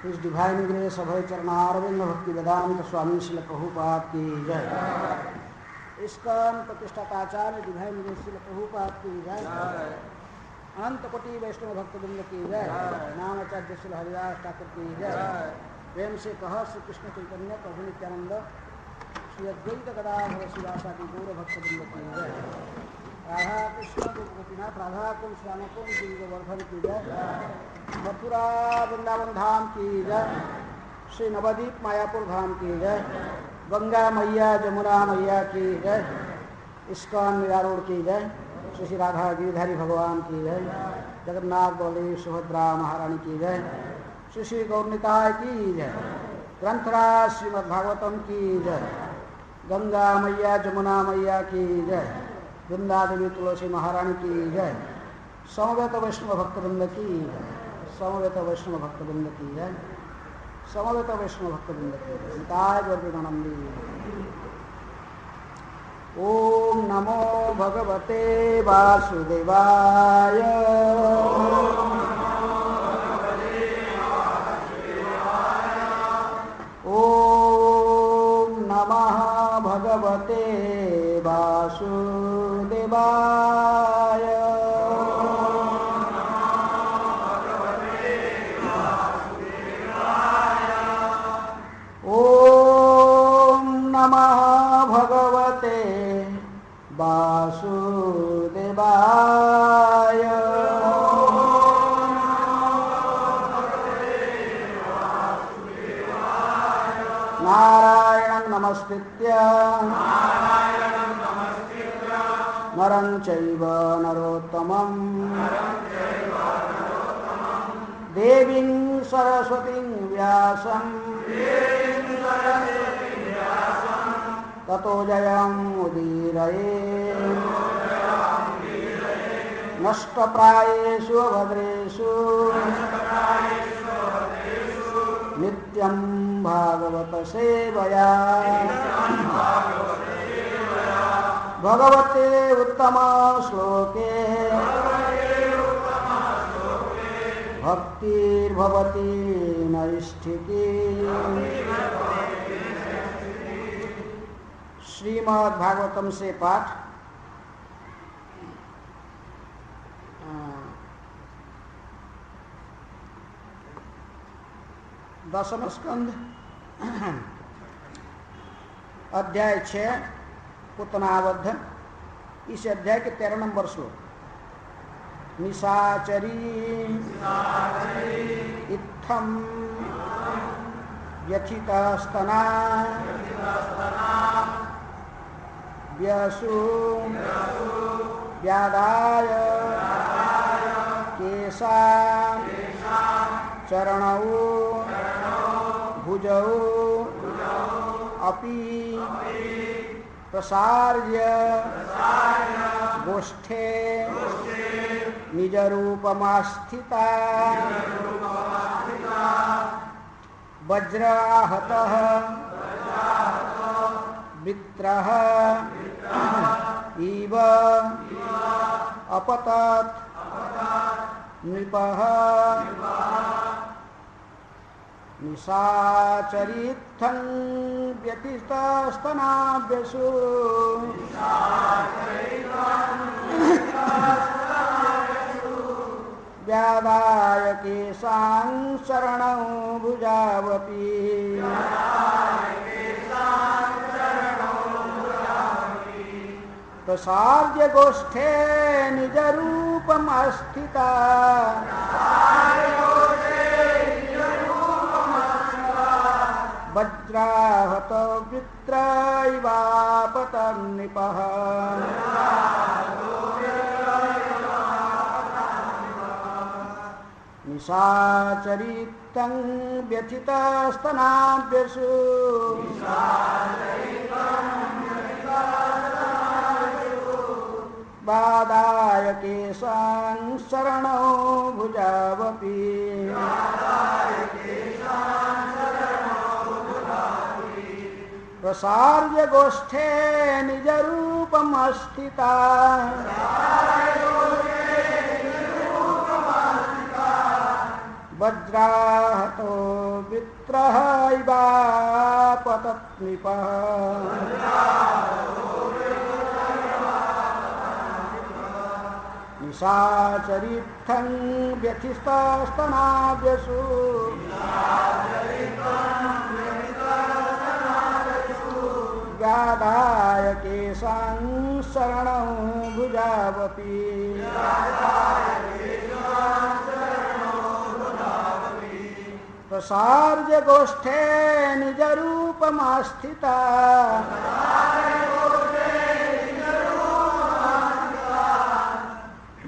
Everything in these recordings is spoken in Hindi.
इस डिवाइन ग्रेस अभय चरणारविंद भक्ति वेदांत स्वामी श्रील प्रभुपाद की जय। इस्कॉन प्रतिष्ठाताचार्य डिवाइन ग्रेस श्रील प्रभुपाद की जय। अनंत कोटि वैष्णव भक्तवृंद की जय। नामाचार्य श्री हरिदास ठाकुर की जय। प्रेम से कह श्री कृष्ण चैतन्य प्रभु नित्यानंद श्री अद्वैत गदाधर शिवासादि गौर भक्तवृंद की जय। राधा कृष्ण गोपीनाथ राधा कुंज श्याम कुंज गोवर्धन की जय। मथुरा वृंदावन धाम की जय। श्री नवदीप मायापुर धाम की जय। गंगा मैया जमुना मैया की जय। इस्कॉन मीरा रोड की जय। श्री श्री राधा गिरिधारी भगवान की जय। जगन्नाथ बलदेव सुभद्रा महारानी की जय। श्री श्री गौरनिताय की जय। ग्रंथराज श्रीमद्भागवतम की जय। गंगा मैया जमुना मैया की जय। वृंदा देवी तुलसी महारानी की जय। समवेत वैष्णव भक्तवृंद की जय। समवेत वैष्णव भक्तवृंद की जय। समवेत वैष्णव भक्तवृंद की जय। निताय गौरनंदी। ओम नमो भगवते वासुदेवाय। ओम नमः भगवते वासुदेवाय। ओम नमः भगवते वासुदेवाय। नारायणं नमस्कृत्य नरं चैव नरोत्तमं देवीं सरस्वतीं व्यासं ततो जयमुदीरये। नष्टप्रायेषु भद्रेषु नित्यं भागवत सेवया। भगवते उत्तम श्लोके भक्तिर्भवति नैष्ठिकी। श्रीमद् भागवतम से पाठ। दशम स्कंध अध्याय 6 पुतनावध। इस अध्याय के 13 नंबर श्लोक। निशाचरी इत्थम व्यथितस्तना व्यसु व्यादाय केशा चरणौ भुजौ अपि प्रसार्य गोष्ठे निजरूपमास्थिता वज्राहतः वृत्रः इव अपतत् नृपः निशाचरित्थं व्यतितस्तनाभ्यसु व्यादाय केशां शरणौ भुजावपि प्रसार्य गोष्ठे निजरूपमस्थिता वज्राहत वृत्रैवापतं नृपः निशाचरितं व्यथितस्तनाभ्यसु बादाय केशां शरणौ भुजावपि प्रसार्य गोष्ठे निजरूपमस्थिता वज्राहतो वृत्रः इवापतत् नृपः निशाचरित्थं व्यथितस्तनाभ्यसु व्यादाय केशां शरणौ भुजावपि प्रसार्य गोष्ठे निजरूपमास्थिता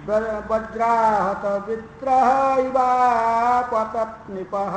वज्राहत वृत्रः इवापतत् नृपः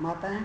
माताएं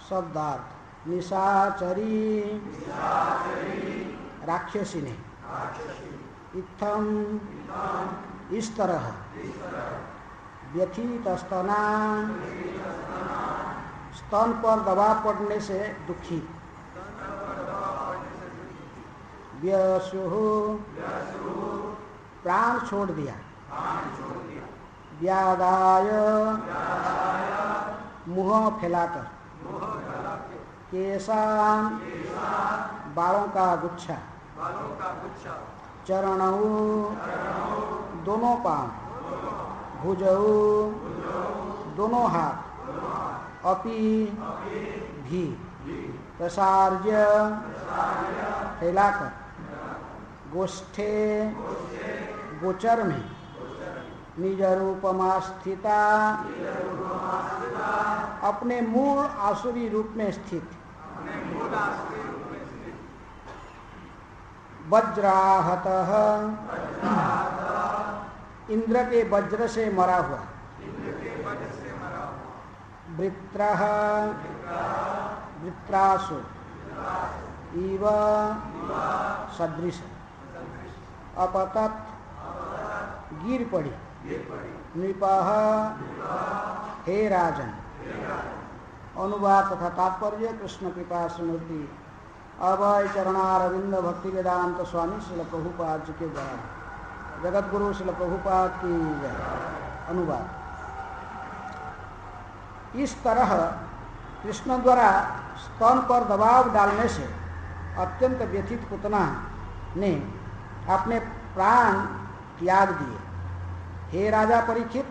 शब्दार्थ निशाचरी राक्षसी ने इत्थम इस तरह व्यथित स्तना स्तन पर दबाव पड़ने से दुखी व्यसुः प्राण छोड़ दिया व्यादाय मुँह फैलाकर केशान बालों का गुच्छा चरणऊ दोनों पांव भुजऊ दोनों हाथ अपि भी प्रसार्य फैलाकर गोष्ठे गोचर में निज रूपमा स्थिता अपने मूल आसुरी रूप में स्थित वज्राहतः इंद्र के वज्र से मरा हुआ वृत्रः वृत्रासु इव सदृश अपतत गिर पड़ी नृपः हे राजन। अनुवाद तथा तात्पर्य कृष्ण कृपा स्मृति अभय चरणारविंद भक्ति वेदांत स्वामी श्रील प्रभुपाद जी के द्वारा जगत गुरु श्रील प्रभुपाद की जय। अनुवाद इस तरह कृष्ण द्वारा स्तन पर दबाव डालने से अत्यंत व्यथित पुतना ने अपने प्राण त्याग दिए। हे राजा परीक्षित,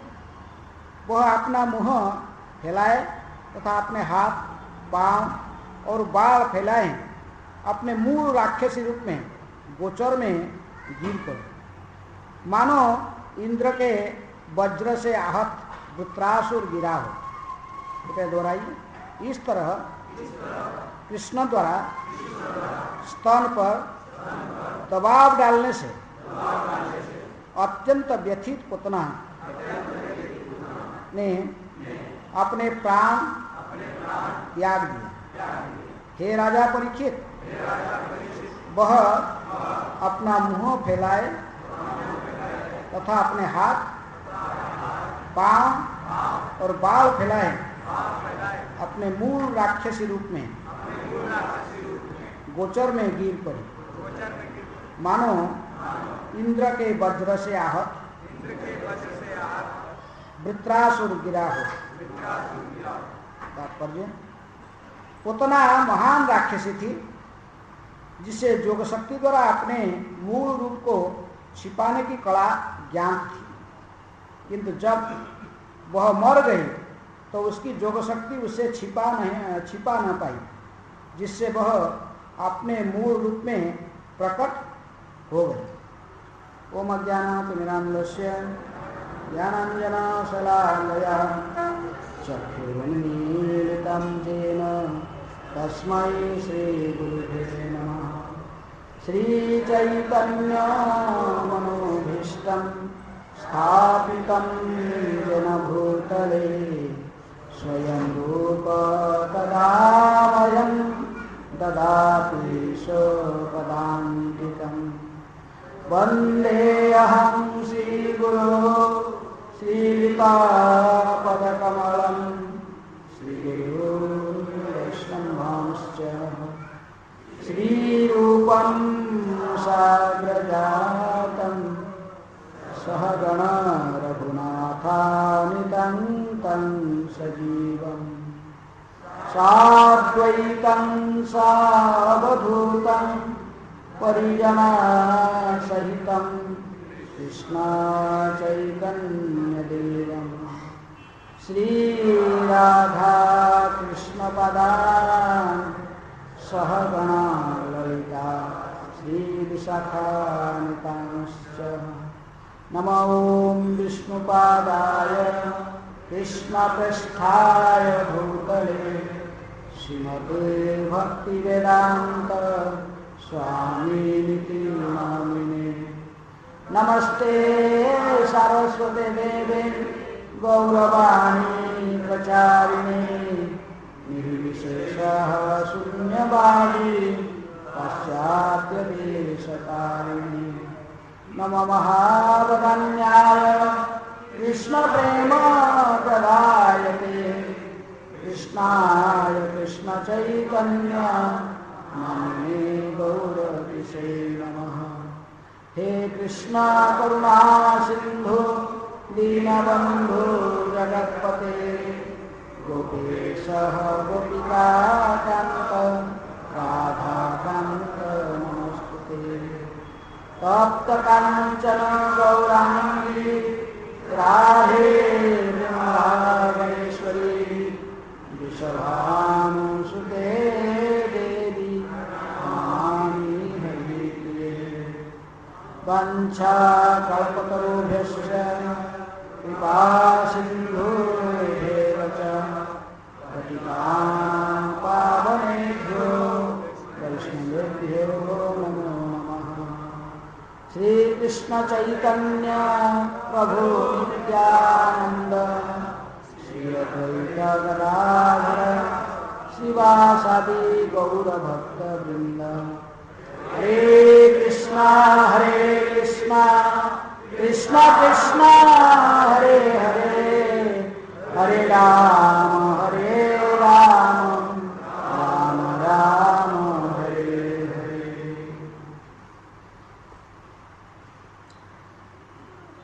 वह अपना मुंह फैलाए तथा अपने हाथ पांव और बाल फैलाए अपने मूल राक्षसी रूप में गोचर में गिर पड़े, मानो इंद्र के वज्र से आहत वृत्रासुर गिरा हो। दोहराइए। इस तरह कृष्ण द्वारा स्तन पर दबाव डालने से अत्यंत व्यथित पुतना ने अपने प्राण त्याग दिया। हे राजा परीक्षित, वह अपना मुंह फैलाए तथा अपने हाथ, पांव और बाल फैलाए अपने मूल राक्षसी रूप में गोचर में गिर पड़ी, मानो इंद्र के वज्र से आहत वृत्रासुर गिरा हो। तात्पर्य, पुतना महान राक्षसी थी जिसे योग शक्ति द्वारा अपने मूल रूप को छिपाने की कला ज्ञान थी, किंतु जब वह मर गई तो उसकी योग शक्ति उसे छिपा न पाई, जिससे वह अपने मूल रूप में प्रकट हो गई। ओम अज्ञानातिमिरान्धस्य ज्ञानाञ्जनशलाकया चक्षुरुन्मीलितं येन तस्मै श्रीगुरुवे नमः। श्रीचैतन्यमनोभीष्टं स्थापितं येन भूतले स्वयं रूप तदा वयं ददाति स्वपदान्तिकम्। वन्देऽहं श्रीगुरो श्रीयुतापदकमलं श्रीगुरुवैष्णवांश्च श्रीरूपं साग्रजातं सहगण रघुनाथान्वितं तं सजीवम् साद्वैतं सावधूतं परिजना सहितं कृष्णा चैतन्यदेवं श्रीराधा कृष्णपदान् सहगणा ललिता श्रीविशाखान्वितांश्च। नमो विष्णुपादाय कृष्णपृष्ठाय भूतले श्रीमते भक्तिवेदान्त स्वामिनिति नामिने। नमस्ते सरस्वते देवे गौरवाणी प्रचारिणे निर्विशेषः शून्यवादी पाश्चात्यदेशतारिणे। नमो महावदन्याय कृष्णप्रेमप्रदायते कृष्णाय कृष्णचैतन्य नामिने गौरतिसे नमः। हे कृष्णा करुणा सिंधु दीनबंधु जगत्पते गोपेशः गोपिकाकान्त राधाकान्त नमोस्तुते। तप्त कांचन गौरांगी राधे वृंदावनेश्वरी वृषभानुसुते देवी नमामि हरिप्रिये। वंशाकल्पतरुभ्यश्च कृपा सिन्धुभ्येव च पतितानां पावनेभ्यो वैष्णवेभ्यो नमो नमः। श्री कृष्ण चैतन्य प्रभु नित्यानंद श्री अद्वैत गदाधर श्रीवासादि गौर भक्त वृंद। हरे कृष्णा कृष्णा कृष्णा हरे हरे, हरे राम राम राम हरे हरे।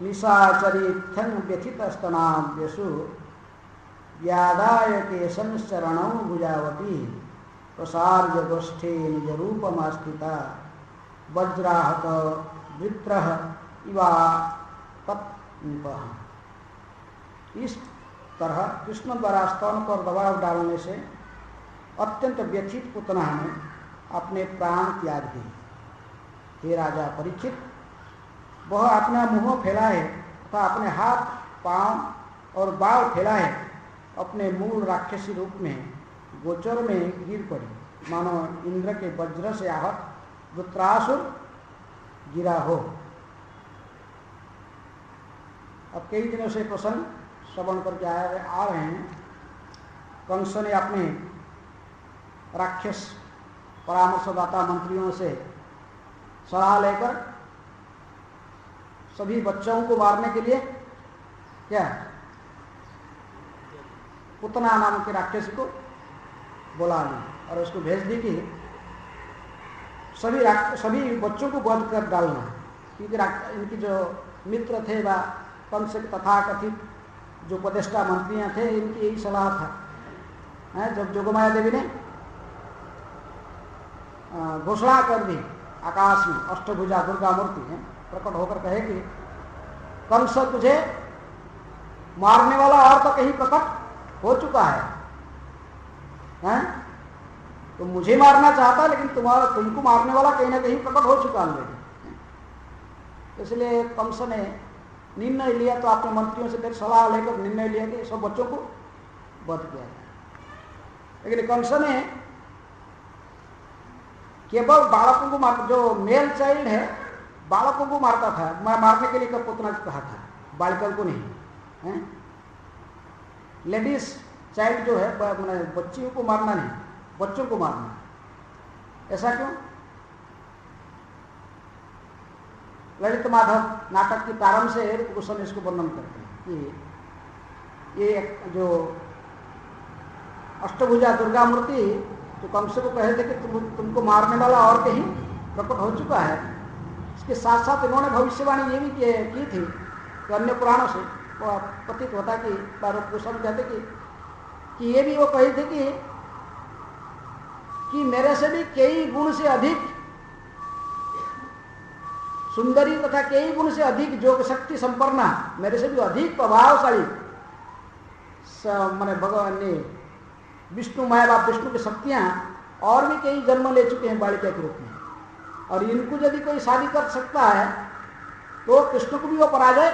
निशाचरिथं व्यथितस्तनाभ्यसु व्यादाय केशंश्चरणौ भुजावती प्रसार्य गोष्ठे निजरूपमास्थिता वज्राहत वृत्रः इवा तत्नृपः। इस तरह कृष्ण द्वारा स्तन पर दबाव डालने से अत्यंत व्यथित पुतना ने अपने प्राण त्याग दिए। हे राजा परीक्षित, वह अपना मुंह फैलाए तथा अपने हाथ, पांव और बाल फैलाए अपने मूल राक्षसी रूप में गोचर में गिर पड़ी, मानो इंद्र के वज्र से आहत वृत्रासुर गिरा हो। अब कई दिनों से प्रसंग श्रवण करके आ रहे हैं। कंस ने अपने राक्षस परामर्शदाता मंत्रियों से सलाह लेकर सभी बच्चों को मारने के लिए क्या पुतना नाम के राक्षस को बुला ली और उसको भेज दी कि सभी बच्चों को वध कर डालना, क्योंकि इनकी जो मित्र थे व कंस तथा कथित जो उपदेष्टा मंत्रियां थे, इनकी यही सलाह था। जब जोगमाया देवी ने घोषणा कर दी आकाश में, अष्टभुजा दुर्गा मूर्ति है प्रकट होकर कहे कि कंस तुझे मारने वाला और तो कहीं प्रकट हो चुका है, तो मुझे मारना चाहता लेकिन तुमको मारने वाला कहीं ना कहीं प्रकट हो चुका ऑलरेडी। इसलिए कंस ने निर्णय लिया, तो अपने मंत्रियों से फिर सलाह लेकर निर्णय लिया कि सब बच्चों को वध किया जाए। लेकिन कंस ने केवल बालकों को मार, जो मेल चाइल्ड है बालकों को मारता था, मारने के लिए कब पुतना कहा था, बालिका को नहीं है। लेडीज चाइल्ड जो है बच्चियों को मारना नहीं, बच्चों को मारना। ऐसा क्यों? ललित माधव नाटक के प्रारंभ से ऋतुभूषण इसको वर्णन करते हैं कि ये जो अष्टभुजा दुर्गा मूर्ति जो कंस को कहे थे कि तुमको मारने वाला और कहीं प्रकट हो चुका है। इसके साथ साथ इन्होंने भविष्यवाणी ये भी की थी कि अन्य पुराणों से प्रतीत होता कि ऋतुभूषण कहते कि ये भी वो कही थे कि मेरे से भी कई गुण से अधिक सुंदरी तथा कई गुण से अधिक योग शक्ति संपन्ना, मेरे से भी अधिक प्रभावशाली मैंने भगवान ने विष्णु माया विष्णु की शक्तियां और भी कई जन्म ले चुके हैं बालिका के रूप में, और इनको यदि कोई शादी कर सकता है तो कृष्ण को भी वो पराजय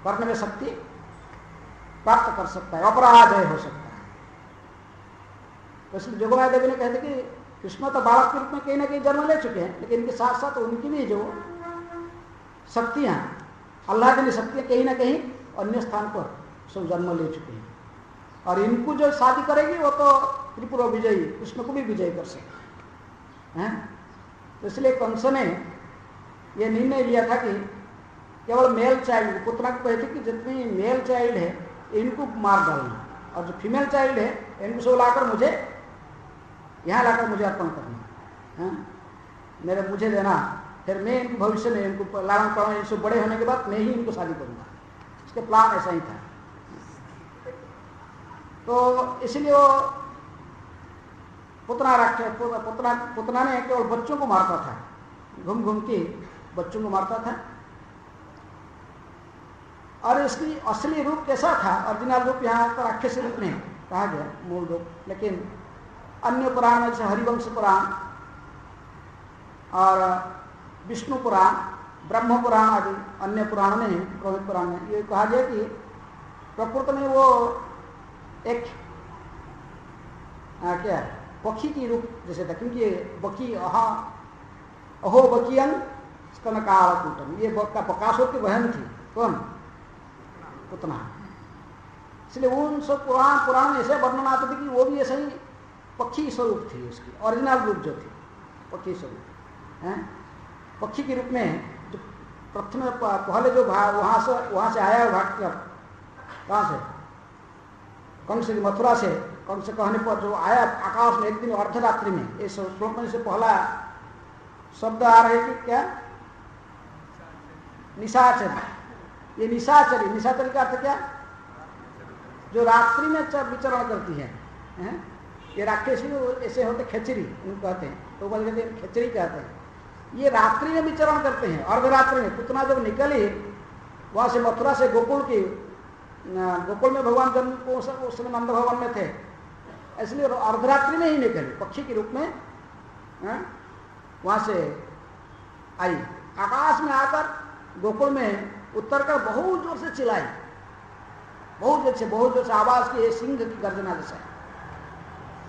करने में शक्ति प्राप्त कर सकता है, अपराजय हो सकता है। तो इसलिए जोगमाया देवी ने कहते कि कृष्ण तो बालक के रूप में कहीं ना कहीं जन्म ले चुके हैं, लेकिन इनके साथ साथ उनकी भी जो शक्तियां अल्लाह की शक्तियां कहीं ना कहीं अन्य स्थान पर सब जन्म ले चुके हैं, और इनको जो शादी करेगी वो तो त्रिपुरा विजयी कृष्ण को भी विजय कर सकते हैं। तो इसलिए कंस ने यह निर्णय लिया था कि केवल मेल चाइल्ड, पुतना को कहते कि जितनी मेल चाइल्ड है इनको मार डालना, और जो फीमेल चाइल्ड है इनको सब लाकर मुझे यहाँ लाकर मुझे अर्पण करना, मेरे मुझे देना, फिर मैं इनको भविष्य में इनको लालन पालन इनसे बड़े होने के बाद मैं ही इनको शादी करूंगा। इसके प्लान ऐसा ही था। तो इसलिए वो पुतना ने केवल बच्चों को मारता था, घूम घूम के बच्चों को मारता था। और इसकी असली रूप कैसा था, ओरिजिनल रूप यहाँ पर राक्षस रूप में कहा गया, मूल रूप, लेकिन अन्य पुराण में जैसे हरिवंश पुराण और विष्णु पुराण, ब्रह्म पुराण आदि अन्य पुराण में, पुरोहित पुराण में ये कहा गया कि प्रकृति में वो एक क्या पक्षी की रूप जैसे था, क्योंकि बकी अहो बकियन स्तनकालकूटम, ये बकासुर की बहन थी। कौन? पुतना। इसलिए उन सब पुराण में ऐसे वर्णन आते थे कि वो भी ऐसा ही पक्षी स्वरूप थी, उसकी ओरिजिनल रूप जो थी पक्षी स्वरूप है। पक्षी के रूप में जो प्रथम पहले जो वहां से आया भाग कर, कहाँ से? कंस की मथुरा से कंस कहने पर जो आया आकाश में एक दिन अर्धरात्रि में, इस श्लोक में से पहला शब्द आ रहे कि क्या? निशाचरी। ये निशाचरी का अर्थ क्या? जो रात्रि में विचरण करती है। ये राक्षस ऐसे होते खेचरी उनको कहते हैं, तो बोल कहते हैं खेचरी कहते हैं। ये रात्रि में विचरण करते हैं, अर्धरात्रि में। पुतना जब निकली वहां से मथुरा से गोकुल में भगवान जन्म को उस समय नंद भवन में थे, इसलिए अर्धरात्रि में ही निकली, पक्षी के रूप में वहां से आई। आकाश में आकर गोकुल में उतर कर बहुत जोर से चिल्लाई, बहुत जोर से आवाज की, सिंह की गर्जना जैसा।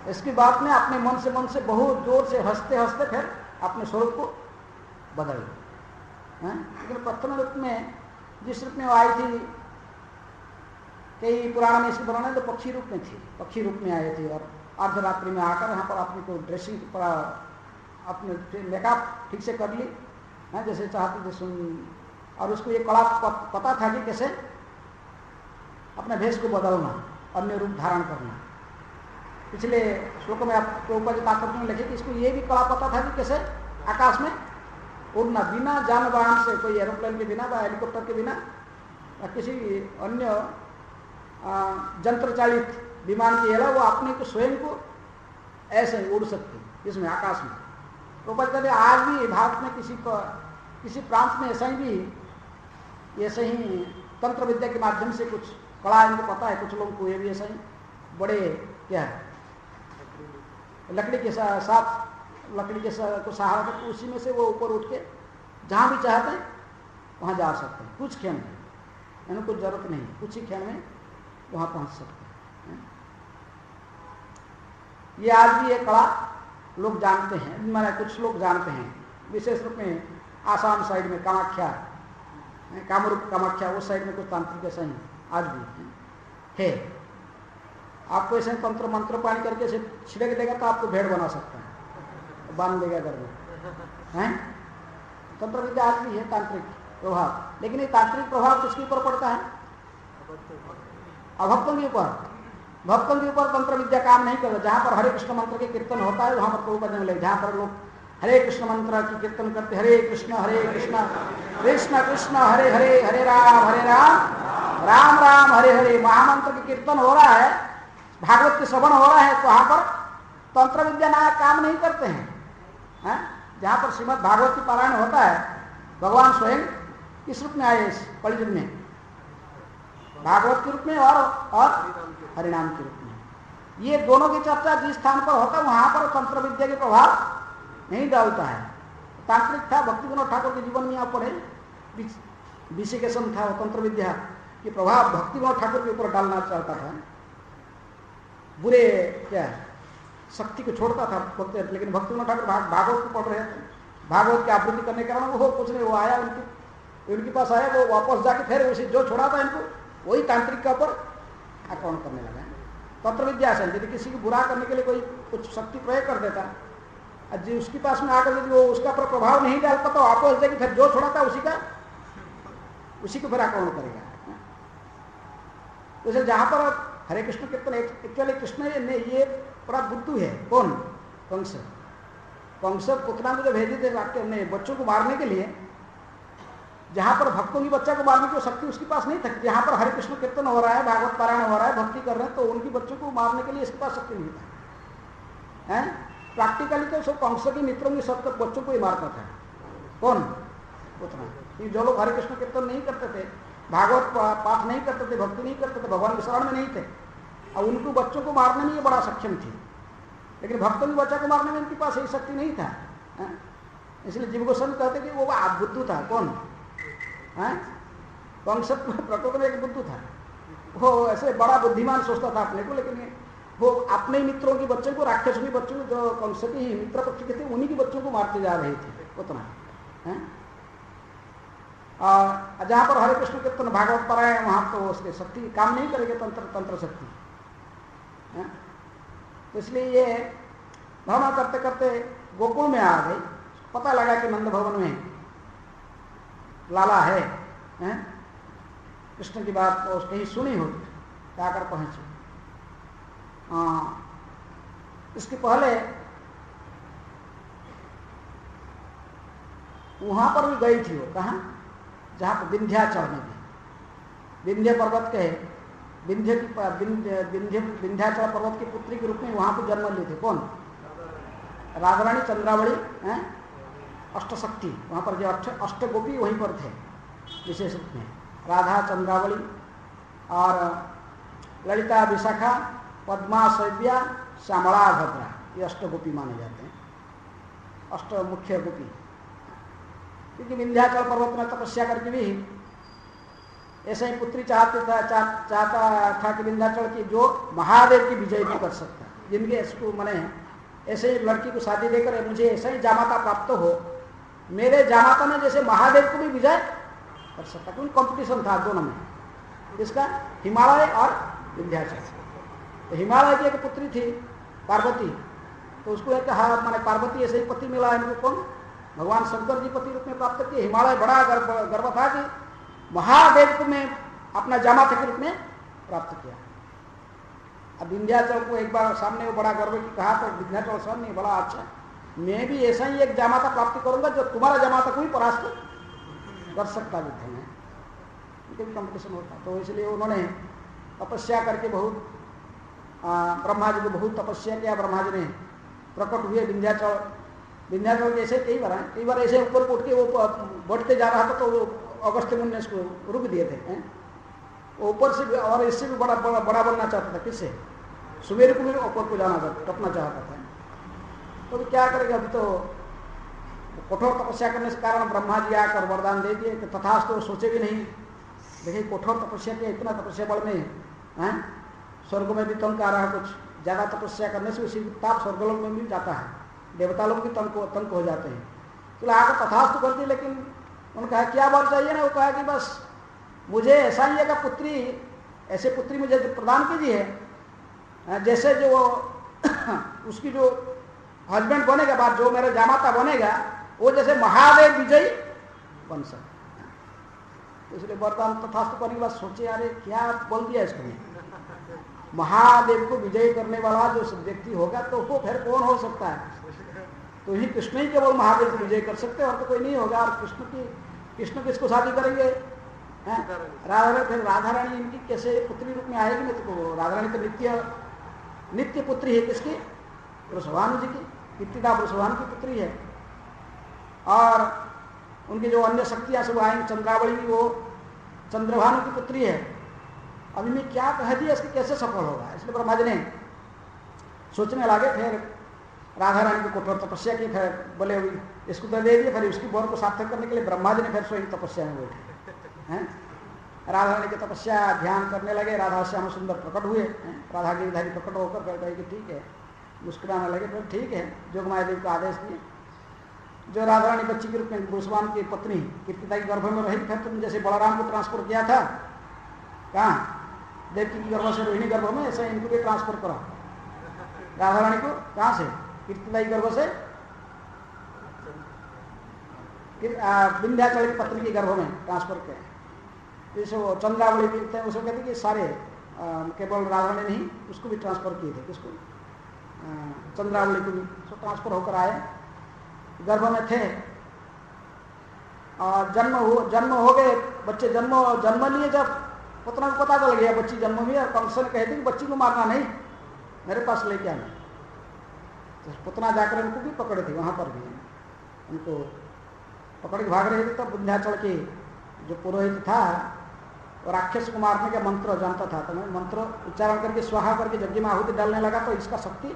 इसकी बात में अपने मन से बहुत जोर से हंसते हंसते फिर अपने स्वरूप को बदल ली। लेकिन प्रथम रूप में जिस रूप में वो आई थी, कई पुराण में इसके वर्णन तो पक्षी रूप में थी, पक्षी रूप में आई थी और अर्धरात्रि में आकर यहाँ पर अपनी को ड्रेसिंग पर अपने मेकअप ठीक से कर ली, जैसे चाहती थी सुन, और उसको ये कला पता था कि कैसे अपने भेष को बदलना, अन्य रूप धारण करना। पिछले श्लोक में आपके ऊपर तात्पर्य में लिखे कि इसको ये भी कला पता था कि कैसे आकाश में उड़ना, बिना जान वाहन से, कोई एरोप्लेन के बिना व हेलीकॉप्टर के बिना या किसी अन्य यंत्र चालित विमान के अलावा वो अपने को स्वयं को ऐसे उड़ सकती इसमें आकाश में। तो कहते आज भी भारत में किसी प्रांत में ऐसा ही भी ऐसे ही तंत्र विद्या के माध्यम से कुछ कला इनको पता है, कुछ लोगों को ये भी ऐसा ही बड़े क्या है लकड़ी के साथ लकड़ी के को सहारा करके उसी में से वो ऊपर उठ के जहाँ भी चाहते हैं वहाँ जा सकते हैं कुछ क्षण में, यानी कुछ जरूरत नहीं, कुछ ही क्षण में वहाँ पहुँच सकते हैं। ये आज भी ये कला लोग जानते हैं, मैंने कुछ लोग जानते हैं, विशेष रूप में आसाम साइड में कामाख्या, कामरूप कामाख्या उस साइड में कुछ तांत्रिक ऐसा ही आज भी है। आपको ऐसे तंत्र मंत्र पानी करके ऐसे छिड़क देगा तो आपको भेड़ बना सकता है, बांध देगा घर में, हैं? तंत्र विद्या आज भी है तांत्रिक प्रभाव, लेकिन ये तांत्रिक प्रभाव किसके ऊपर पड़ता है? अभक्तों के ऊपर। भक्तों के ऊपर तंत्र विद्या काम नहीं करता। जहाँ पर हरे कृष्ण मंत्र के कीर्तन होता है वहाँ पर प्रभुपद ने बोले, जहाँ पर लोग हरे कृष्ण मंत्र की कीर्तन करते, हरे कृष्ण कृष्ण कृष्ण हरे हरे, हरे राम राम राम हरे हरे, महामंत्र की कीर्तन हो रहा है, भागवत के श्रवण हो रहा है, तो वहाँ पर तंत्र विद्या नायक काम नहीं करते हैं। जहाँ पर श्रीमद् भागवत की पारायण होता है, भगवान स्वयं किस रूप में आए इस कलयुग में? भागवत के रूप में और हरिनाम के रूप में। ये दोनों की चर्चा जिस स्थान पर होता है वहां पर तंत्र विद्या के प्रभाव नहीं डालता है। तांत्रिक था, भक्ति विनोद ठाकुर के जीवन में यहाँ पढ़े विशिकेशन था, वो तंत्र विद्या के प्रभाव भक्ति विनोद ठाकुर के ऊपर डालना चाहता था, बुरे क्या शक्ति को छोड़ता था, लेकिन भक्ति विनोद ठाकुर भागवत को पढ़ रहे थे, भागवत की आवृत्ति करने के कारण वो कुछ नहीं, वो आया उनके पास आया, वो वापस जाके फिर उसे जो छोड़ा था इनको वही तांत्रिक का ऊपर आक्रमण करने लगा। तंत्र विद्या से यदि किसी को बुरा करने के लिए कोई कुछ शक्ति प्रयोग कर देता, जी उसके पास में आकर यदि वो उसका पर प्रभाव नहीं डालता तो वापस जाके फिर जो छोड़ा था उसी को फिर आक्रमण करेगा। तो जहां पर हरे कृष्ण कीर्तन, एक्चुअली कृष्ण ने ये बड़ा बुद्धू है, कौन? कंस पुतना को जो भेजे थे अपने बच्चों को मारने के लिए, जहां पर भक्तों की बच्चा को मारने की शक्ति उसके पास नहीं था। जहां पर हरे कृष्ण कीर्तन हो रहा है, भागवत पारायण हो रहा है, भक्ति कर रहे हैं, तो उनकी बच्चों को मारने के लिए इसके पास शक्ति नहीं था। प्रैक्टिकली तो सब कंस के मित्रों की सब बच्चों को ही मारता था। कौन? पुतना। जो लोग हरे कृष्ण कीर्तन नहीं करते थे, भागवत पाठ नहीं करते थे, भक्ति नहीं करते थे, भगवान के शरण में नहीं थे, और उनको बच्चों को मारने में ये बड़ा सक्षम थी, लेकिन भक्तों के बच्चा को मारने में इनके पास यही शक्ति नहीं था। इसलिए जीव गोस्वामी कहते कि वो बुद्धू था। कौन? कंस प्रकृति में एक बुद्धू था, वो ऐसे बड़ा बुद्धिमान सोचता था अपने को, लेकिन वो अपने मित्रों के बच्चों को, राक्षसों के बच्चों को, जो कंस के ही मित्र पक्ष के थे, उन्हीं के बच्चों को मारते जा रहे थे उतना। जहां पर हरे कृष्ण कीर्तन भागवत पारायण, वहां तो उसके शक्ति काम नहीं करेगी, तंत्र शक्ति। तो इसलिए ये भ्रमण करते करते गोकुल में आ गई, पता लगा कि नंद भवन में लाला है, कृष्ण की बात तो कहीं सुनी हो, जाकर पहुंची। इसके पहले वहां पर भी गई थी वो, कहाँ? जहां पर विंध्याचल में भी, विंध्य पर्वत के विंध्याचल पर्वत की पुत्री के रूप में वहां पर जन्म लिए थे। कौन? राधारानी चंद्रावली, अष्टशक्ति, वहां पर जो अष्टगोपी वहीं पर थे विशेष रूप में, राधा, चंद्रावली और ललिता, विशाखा, पद्मा, शैव्या, श्यामला, भद्रा, ये अष्टगोपी माने जाते हैं, अष्ट मुख्य गोपी। क्योंकि विंध्याचल पर्वत में तपस्या करके भी ऐसे ही पुत्री चाहता था कि विंध्याचल की जो महादेव की विजय भी कर सकता है, जिनके इसको माने ऐसे ही लड़की को शादी देकर मुझे ऐसा ही जामाता प्राप्त हो, मेरे जामाता ने जैसे महादेव को भी विजय कर सकता, क्योंकि कंपटीशन था दोनों में, इसका हिमालय और विंध्याचल। तो हिमालय की एक पुत्री थी पार्वती, तो उसको एक माने पार्वती ऐसे ही पति मिला है इनको, कौन? भगवान शंकर जी पति रूप में प्राप्त किए। हिमालय बड़ा गर्व था कि महादेव को मैं अपना जामाता के रूप में प्राप्त किया। अब विंध्याचल को एक बार सामने वो बड़ा गर्व की कहा, तो विंध्याचल सर नहीं, बड़ा अच्छा, मैं भी ऐसा ही एक जामाता प्राप्ति करूंगा जो तुम्हारा जामाता को भी परास्त कर सकता युद्ध में, उनके भी कंपटीशन होता। तो इसलिए उन्होंने तपस्या करके बहुत, ब्रह्मा जी को बहुत तपस्या किया। ब्रह्मा जी ने प्रकट हुए विंध्याचल, विंध्याचल के ऐसे कई बार ऐसे ऊपर उठ के वो बढ़ते जा रहा था, तो वो अगस्त्य मुनि ने इसको रुक दिए थे। वो ऊपर से भी और इससे भी बड़ा बनना चाहता था, किससे? सुमेरु को भी ऊपर को जाना चाहता, टपना चाहता था। तो क्या करेगा, अभी तो कठोर तपस्या करने से कारण ब्रह्मा जी आकर वरदान दे दिए कि तथास्तु, तो सोचे भी नहीं। देखिए कठोर तपस्या किया, इतना तपस्या बल में स्वर्ग में भी तंक आ रहा है, कुछ ज्यादा तपस्या करने से उसी ताप स्वर्गलोक में भी जाता है, देवता लोग भी तंक हो जाते हैं। तो आकर तथास्तु कर दी, लेकिन उन्होंने कहा क्या बात चाहिए ना, वो कहा कि बस मुझे ऐसा ही है पुत्री, ऐसे पुत्री मुझे प्रदान कीजिए जैसे जो उसकी जो हस्बैंड बनेगा, बाद जो मेरा जामाता बनेगा वो जैसे महादेव विजयी बन सके। इसलिए वरदान तथास्तु करने के बाद सोचे, अरे क्या बोल दिया इसको, महादेव को विजयी करने वाला जो व्यक्ति होगा तो वो फिर कौन हो सकता है? तो ही कृष्ण ही केवल महादेव को विजय कर सकते हैं, और तो कोई नहीं होगा। और कृष्ण किसको शादी करेंगे? राधा, फिर राधा रानी इनकी कैसे पुत्री रूप में आएगी? नहीं तो राधा रानी तो नित्य पुत्री है किसकी? वृषभानु जी की, कीर्तिदा वृषभानु की पुत्री है। और उनकी जो अन्य शक्तियां सब आएंगी, चंद्रावली भी वो चंद्रभानु की पुत्री है। अभी मैं क्या कह दिया, इसकी कैसे सफल होगा? इसलिए ब्रह्मा जी ने सोचने लगे, फिर राधा रानी की कठोर तपस्या की, फिर बोले इसको तो दे दिए, फिर उसकी वर को सार्थक करने के लिए ब्रह्मा जी ने फिर स्वयं तपस्या में बैठे हैं। राधा रानी की तपस्या ध्यान करने लगे, राधा श्याम सुंदर प्रकट हुए, राधा गिरिधारी प्रकट होकर कहे कि ठीक है, मुस्कुराने लगे, फिर ठीक है, जोगमाया देव को आदेश दिए। जो राधा रानी बच्ची के रूप में वृषभानु की पत्नी कीर्तिदा की गर्भ में रही, फिर तुम जैसे बलराम को ट्रांसफर किया था कहाँ देवकी की गर्भ से रोहिणी गर्भ में, ऐसे इनको भी ट्रांसफर करा। राधा रानी को कहाँ से? कीर्तिदा की गर्भ से विंध्याचल की पत्नी की गर्भ में ट्रांसफर किया। जैसे वो चंद्रावली भी थे, उसको कहते कि सारे केवल राधा रानी नहीं, उसको भी ट्रांसफर किए थे, किसको? चंद्रावली को भी ट्रांसफर होकर आए, गर्भ में थे। और जन्म हो गए, बच्चे जन्म लिए। जब पुतना को पता चल गया बच्ची जन्म हुई, और कंस ने कहते कि बच्ची को मारना नहीं, मेरे पास लेके आना। तो पुतना जाकर उनको भी पकड़े थे, वहां पर भी उनको पकड़ के भाग रहे थे। तब विंध्याचल के जो पुरोहित था और राक्षस को मारने का मंत्र जानता था, तो मैं मंत्र उच्चारण करके स्वाहा करके यज्ञ में आहुति डालने लगा, तो इसका शक्ति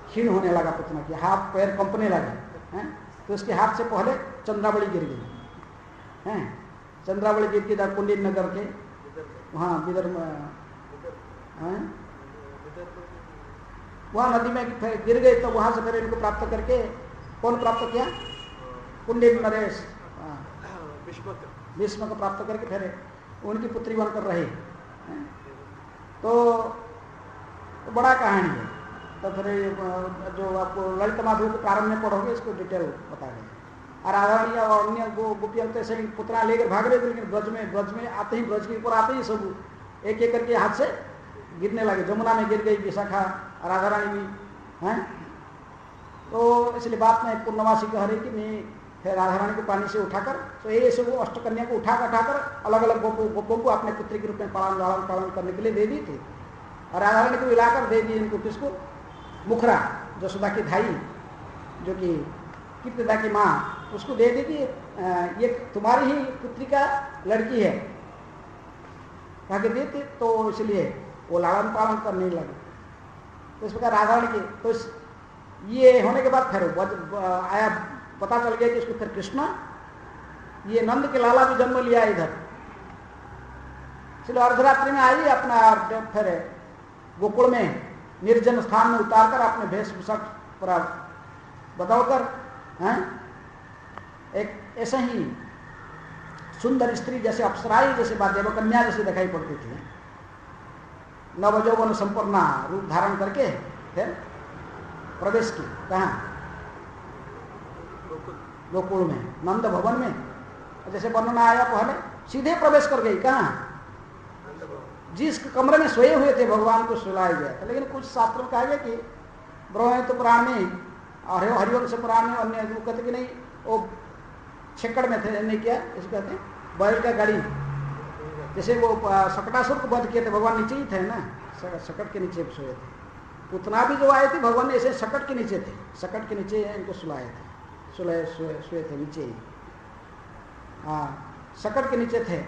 क्षीण होने लगा। पुतना की हाथ पैर कंपने लगे, तो इसके हाथ से पहले चंद्रावली गिर गई। चंद्रावली गिर के कुंडी नगर के वहाँ विदर्भ वहाँ नदी में गिर गए। तो वहां से फिर इनको प्राप्त करके कौन प्राप्त किया? कुंडी नरेश भीष्म को प्राप्त करके फिर उनकी पुत्री बनकर रहे। तो बड़ा कहानी है। तो फिर जो आपको ललित माधव के प्रारंभ में पढ़ोगे इसको डिटेल बता देंगे। और राधा रानी और अन्य गोपियां तो ऐसे ही पुतना लेकर भाग रहे थे, लेकिन ब्रज में आते ही, ब्रज के ऊपर आते ही सब एक एक करके हाथ से गिरने लगे। जमुना में गिर गई विशाखा, राधा रानी भी हैं। तो इसलिए बात में पूर्णवासी कह रही कि मैं फिर राधा रानी को पानी से उठाकर, तो ये सब अष्टकन्या को उठाकर अलग अलग गोपों को अपने पुत्री के रूप में पालन करने के लिए दे दी थी। और राधा रानी को मिलाकर दे दी इनको, किसको? मुखरा, जसोदा की भाई, जो कि कीर्तिदा की माँ, उसको दे दी कि ये तुम्हारी ही पुत्री का लड़की है, कहा के देते। तो इसलिए वो लालन पालन करने लगे। तो इस प्रकार राधा रानी की, तो ये होने के बाद फिर आया, पता चल गया कि इसको फिर कृष्ण, ये नंद के लाला भी जन्म लिया इधर। इसलिए अर्धरात्रि में आई अपना, फिर गोकुल में निर्जन स्थान में उतारकर अपने वेशभूषा पूरा बदलकर एक ऐसे ही सुंदर स्त्री जैसे अप्सराई जैसे देवकन्या जैसे दिखाई पड़ती थी। नवजौवन संपूर्ण रूप धारण करके फिर प्रवेश की कहाँ? गोकुल में, नंद भवन में। जैसे वर्णना आया पहले, सीधे प्रवेश कर गई कहाँ? जिस कमरे में सोए हुए थे भगवान को सुलाया गया था। लेकिन कुछ शास्त्रों में कहा गया कि ब्रह्मविद्या पुराण में और हरिवंश पुराण में अन्य कहते कि नहीं, वो छक्कड़ में थे, नहीं किया इसको कहते हैं बैल का गाड़ी। जैसे वो सकटासुर को वध किए थे, भगवान नीचे ही थे ना, सकट के नीचे सोए थे। पुतना भी जो आए थे भगवान ने ऐसे सकट के नीचे थे, सकट के नीचे इनको सुलाए थे, सोए थे नीचे ही, हाँ सकट के नीचे थे।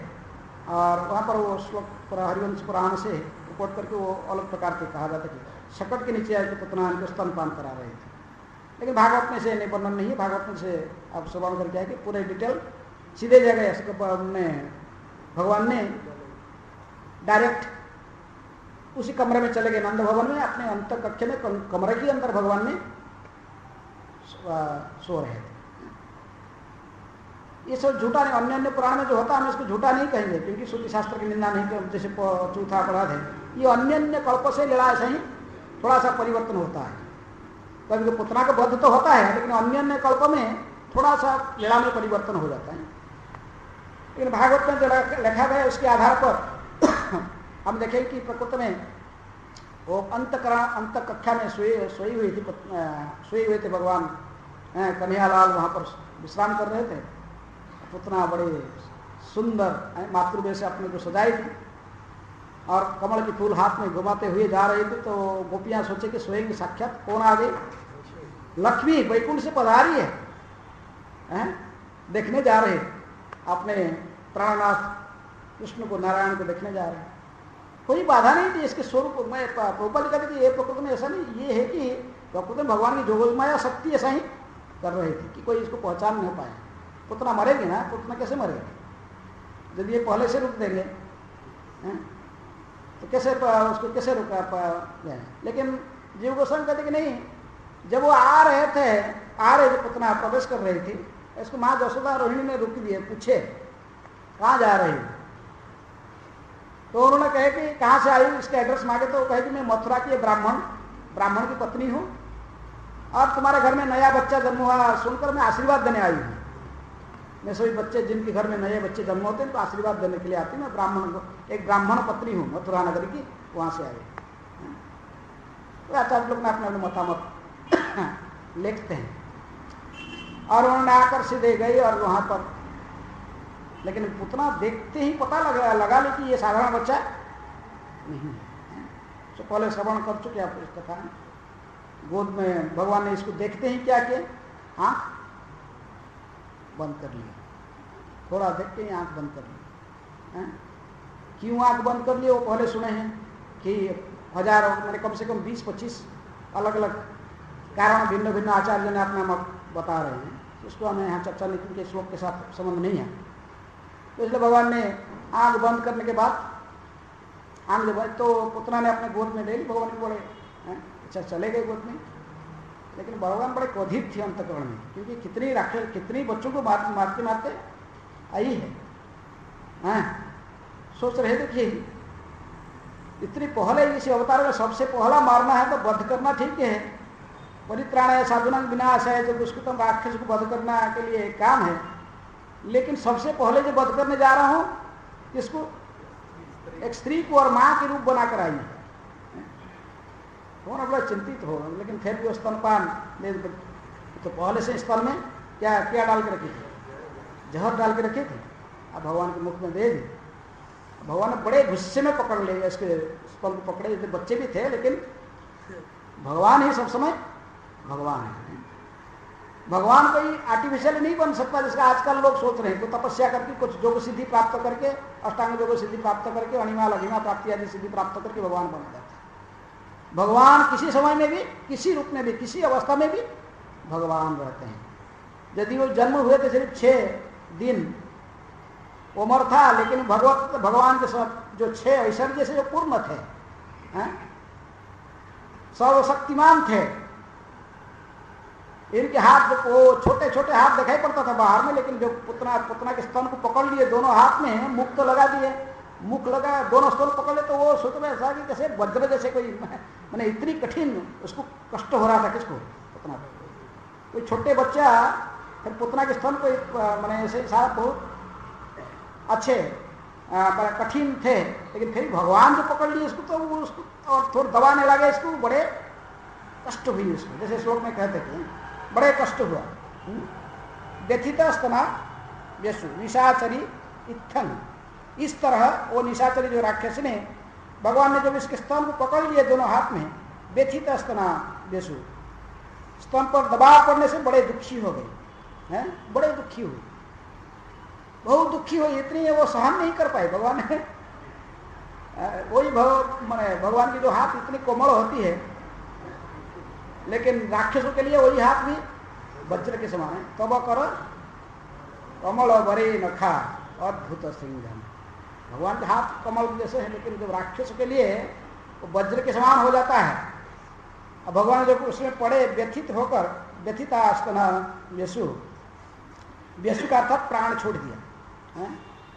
और वहाँ पर वो श्लोक हरिवंश पुराण से रिपोर्ट करके वो अलग प्रकार के कहा जाता है कि सकट के नीचे आए पुतना इनको स्तनपान करा रहे थे। लेकिन भागवत में से नहीं वर्णन नहीं है, भागवत में से आप श्रवण करके आए कि पूरे डिटेल सीधे जगह भगवान ने डायरेक्ट उसी कमरे में चले गए नंद भवन में, अपने अंत कक्ष में कमरे के अंदर भगवान ने सो रहे थे। ये सब झूठा नहीं, अन्य अन्य पुराण में जो होता है हम इसको झूठा नहीं कहेंगे, क्योंकि श्रुति शास्त्र की निंदा नहीं कर, जैसे चौथा अपराध है। ये अन्य अन्य कल्प से लीला ऐसा ही थोड़ा सा परिवर्तन होता है। कभी पुतना का वध तो होता है, लेकिन अन्य अन्य कल्प में थोड़ा सा लीला में परिवर्तन हो जाता है। लेकिन भागवत में जो लिखा गया उसके आधार पर हम देखें कि प्रकृति में वो अंत कक्षा में सोई हुए थे भगवान कन्हैयालाल, वहाँ पर विश्राम कर रहे थे। पुतना बड़े सुंदर मातृवेश से अपने को सजाई थी और कमल की फूल हाथ में घुमाते हुए जा रहे थे। तो गोपियां सोचे कि स्वयं साक्षात कौन आ गई? लक्ष्मी वैकुंठ से पधारी है, देखने जा रहे अपने प्राणनाथ कृष्ण को, नारायण को देखने जा रहे हैं। कोई बाधा नहीं थी इसके स्वरूप में। प्रभुपाद कहते कि ये प्रकृति में ऐसा नहीं, ये है कि प्रकृति में भगवान की जोगमाया शक्ति ऐसा ही कर रही थी कि कोई इसको पहचान नहीं पाए। पुतना मरेगी ना, पुतना कैसे मरेगी जब ये पहले से रुक देंगे तो कैसे उसको कैसे रुका जाए? लेकिन जीव गोस्वामी कहते कि नहीं, जब वो आ रहे जो पुतना प्रवेश कर रही थी, इसको माँ यशोदा रोहिणी ने रुक दिए, पूछे कहाँ जा रही? तो उन्होंने कहे कि कहाँ से आई, इसके एड्रेस मांगे तो वो कहे कि मैं मथुरा की ब्राह्मण की पत्नी हूँ और तुम्हारे घर में नया बच्चा जन्म हुआ सुनकर मैं आशीर्वाद देने आई हूँ। मैं सभी बच्चे जिनके घर में नए बच्चे जन्म होते हैं तो आशीर्वाद देने के लिए आती हूँ। मैं एक ब्राह्मण पत्नी हूँ, मथुरा नगर की, वहाँ से आई। तो आचार्य लोग ने अपने अपने मतामत लिखते हैं और उन्होंने आकर सीधे गई और वहाँ पर, लेकिन पुतना देखते ही पता लगा ले कि ये साधारण बच्चा नहीं। तो पहले श्रवण कर चुके आप इस कथा में। गोद में भगवान ने इसको देखते ही क्या किया, आँख बंद कर लिया। थोड़ा देख के आँख बंद कर ली। क्यों आँख बंद कर लिए वो पहले सुने हैं कि हजारों मैंने कम से कम 20-25 अलग अलग कारण भिन्न भिन्न आचार्य ने अपना मत बता रहे हैं। इसको हमें यहाँ चर्चा नहीं, क्योंकि श्लोक के साथ संबंध नहीं है। तो इसलिए भगवान ने आँख बंद करने के बाद आँख जब तो पुतना ने अपने गोद में ले ली। भगवान के बड़े अच्छा चले गए गोद में, लेकिन भगवान बड़े क्रोधित थे अंतकरण में, क्योंकि कितनी बच्चों को मारते मारते आई है। सोच रहे थे कि इतनी पहले इसी अवतार में सबसे पहला मारना है तो वध करना ठीक है, परित्राणाय साधुनां विनाशाय, जो दुष्कृतम राक्षस को वध करना के लिए काम है। लेकिन सबसे पहले जो वध करने जा रहा हूं किसको? एक स्त्री को और मां के रूप बनाकर आई है। बड़ा चिंतित हो, लेकिन फिर भी स्तनपान तो पहले से स्तन में क्या क्या डाल के रखी थी? जहर डाल के रखी थी। अब भगवान के मुख में दे दी। भगवान ने बड़े गुस्से में पकड़ लिए, इसके स्तन को पकड़े। जैसे बच्चे भी थे, लेकिन भगवान ही सब समय भगवान है। भगवान कोई आर्टिफिशियल नहीं बन सकता, जिसका आजकल लोग सोच रहे हैं। तो तपस्या करके कुछ योग सिद्धि प्राप्त करके, अष्टांग योग सिद्धि प्राप्त करके, अणिमा लघिमा प्राप्ति आदि सिद्धि प्राप्त करके भगवान बन जाता है। भगवान किसी समय में भी, किसी रूप में भी, किसी अवस्था में भी भगवान रहते हैं। यदि वो जन्म हुए थे सिर्फ 6 दिन उम्र था, लेकिन भगवान के साथ जो 6 ऐश्वर्य से जो पूर्ण थे, सर्वशक्तिमान थे, इनके हाथ जो वो छोटे छोटे हाथ दिखाई पड़ता था बाहर में, लेकिन जो पुतना के स्तन को पकड़ लिए दोनों हाथ में, मुख तो लगा दिए, मुख लगा, दोनों स्तन पकड़ ले, तो वो सोच में ऐसा कि जैसे वज्र जैसे कोई, मैंने इतनी कठिन उसको कष्ट हो रहा था। किसको? पुतना को। कोई छोटे बच्चा फिर पुतना के स्तन को मैंने ऐसे सारा बहुत अच्छे कठिन थे, लेकिन फिर भगवान जो पकड़ लिए इसको, तो वो उसको और थोड़ा दबाने लगे इसको, बड़े कष्ट हुई उसको। जैसे श्लोक में कहते थे बड़े कष्ट हुआ। व्यथित स्तना व्यसु निशाचरी इत्थन, इस तरह वो निशाचरी जो राक्षस ने, भगवान ने जब इसके स्तन को पकड़ लिए दोनों हाथ में, व्यथित स्तना व्यसु, स्तन पर दबाव पड़ने से बड़े दुखी हो गई हैं, बड़े दुखी हुई, बहुत दुखी हुई, इतनी वो सहन नहीं कर पाए। भगवान ने वही भगवान की जो हाथ इतनी कोमल होती है, लेकिन राक्षसों के लिए वही हाथ भी वज्र के समान है। तब कर कमल बरे नखा अद्भुत सिंघम, भगवान के हाथ कमल जैसे है, लेकिन जब राक्षसों के लिए वो वज्र के समान हो जाता है। अब भगवान जब उसमें पड़े व्यथित होकर, व्यथिता स्तना व्यसु, व्यसु का अर्थात प्राण छोड़ दिया।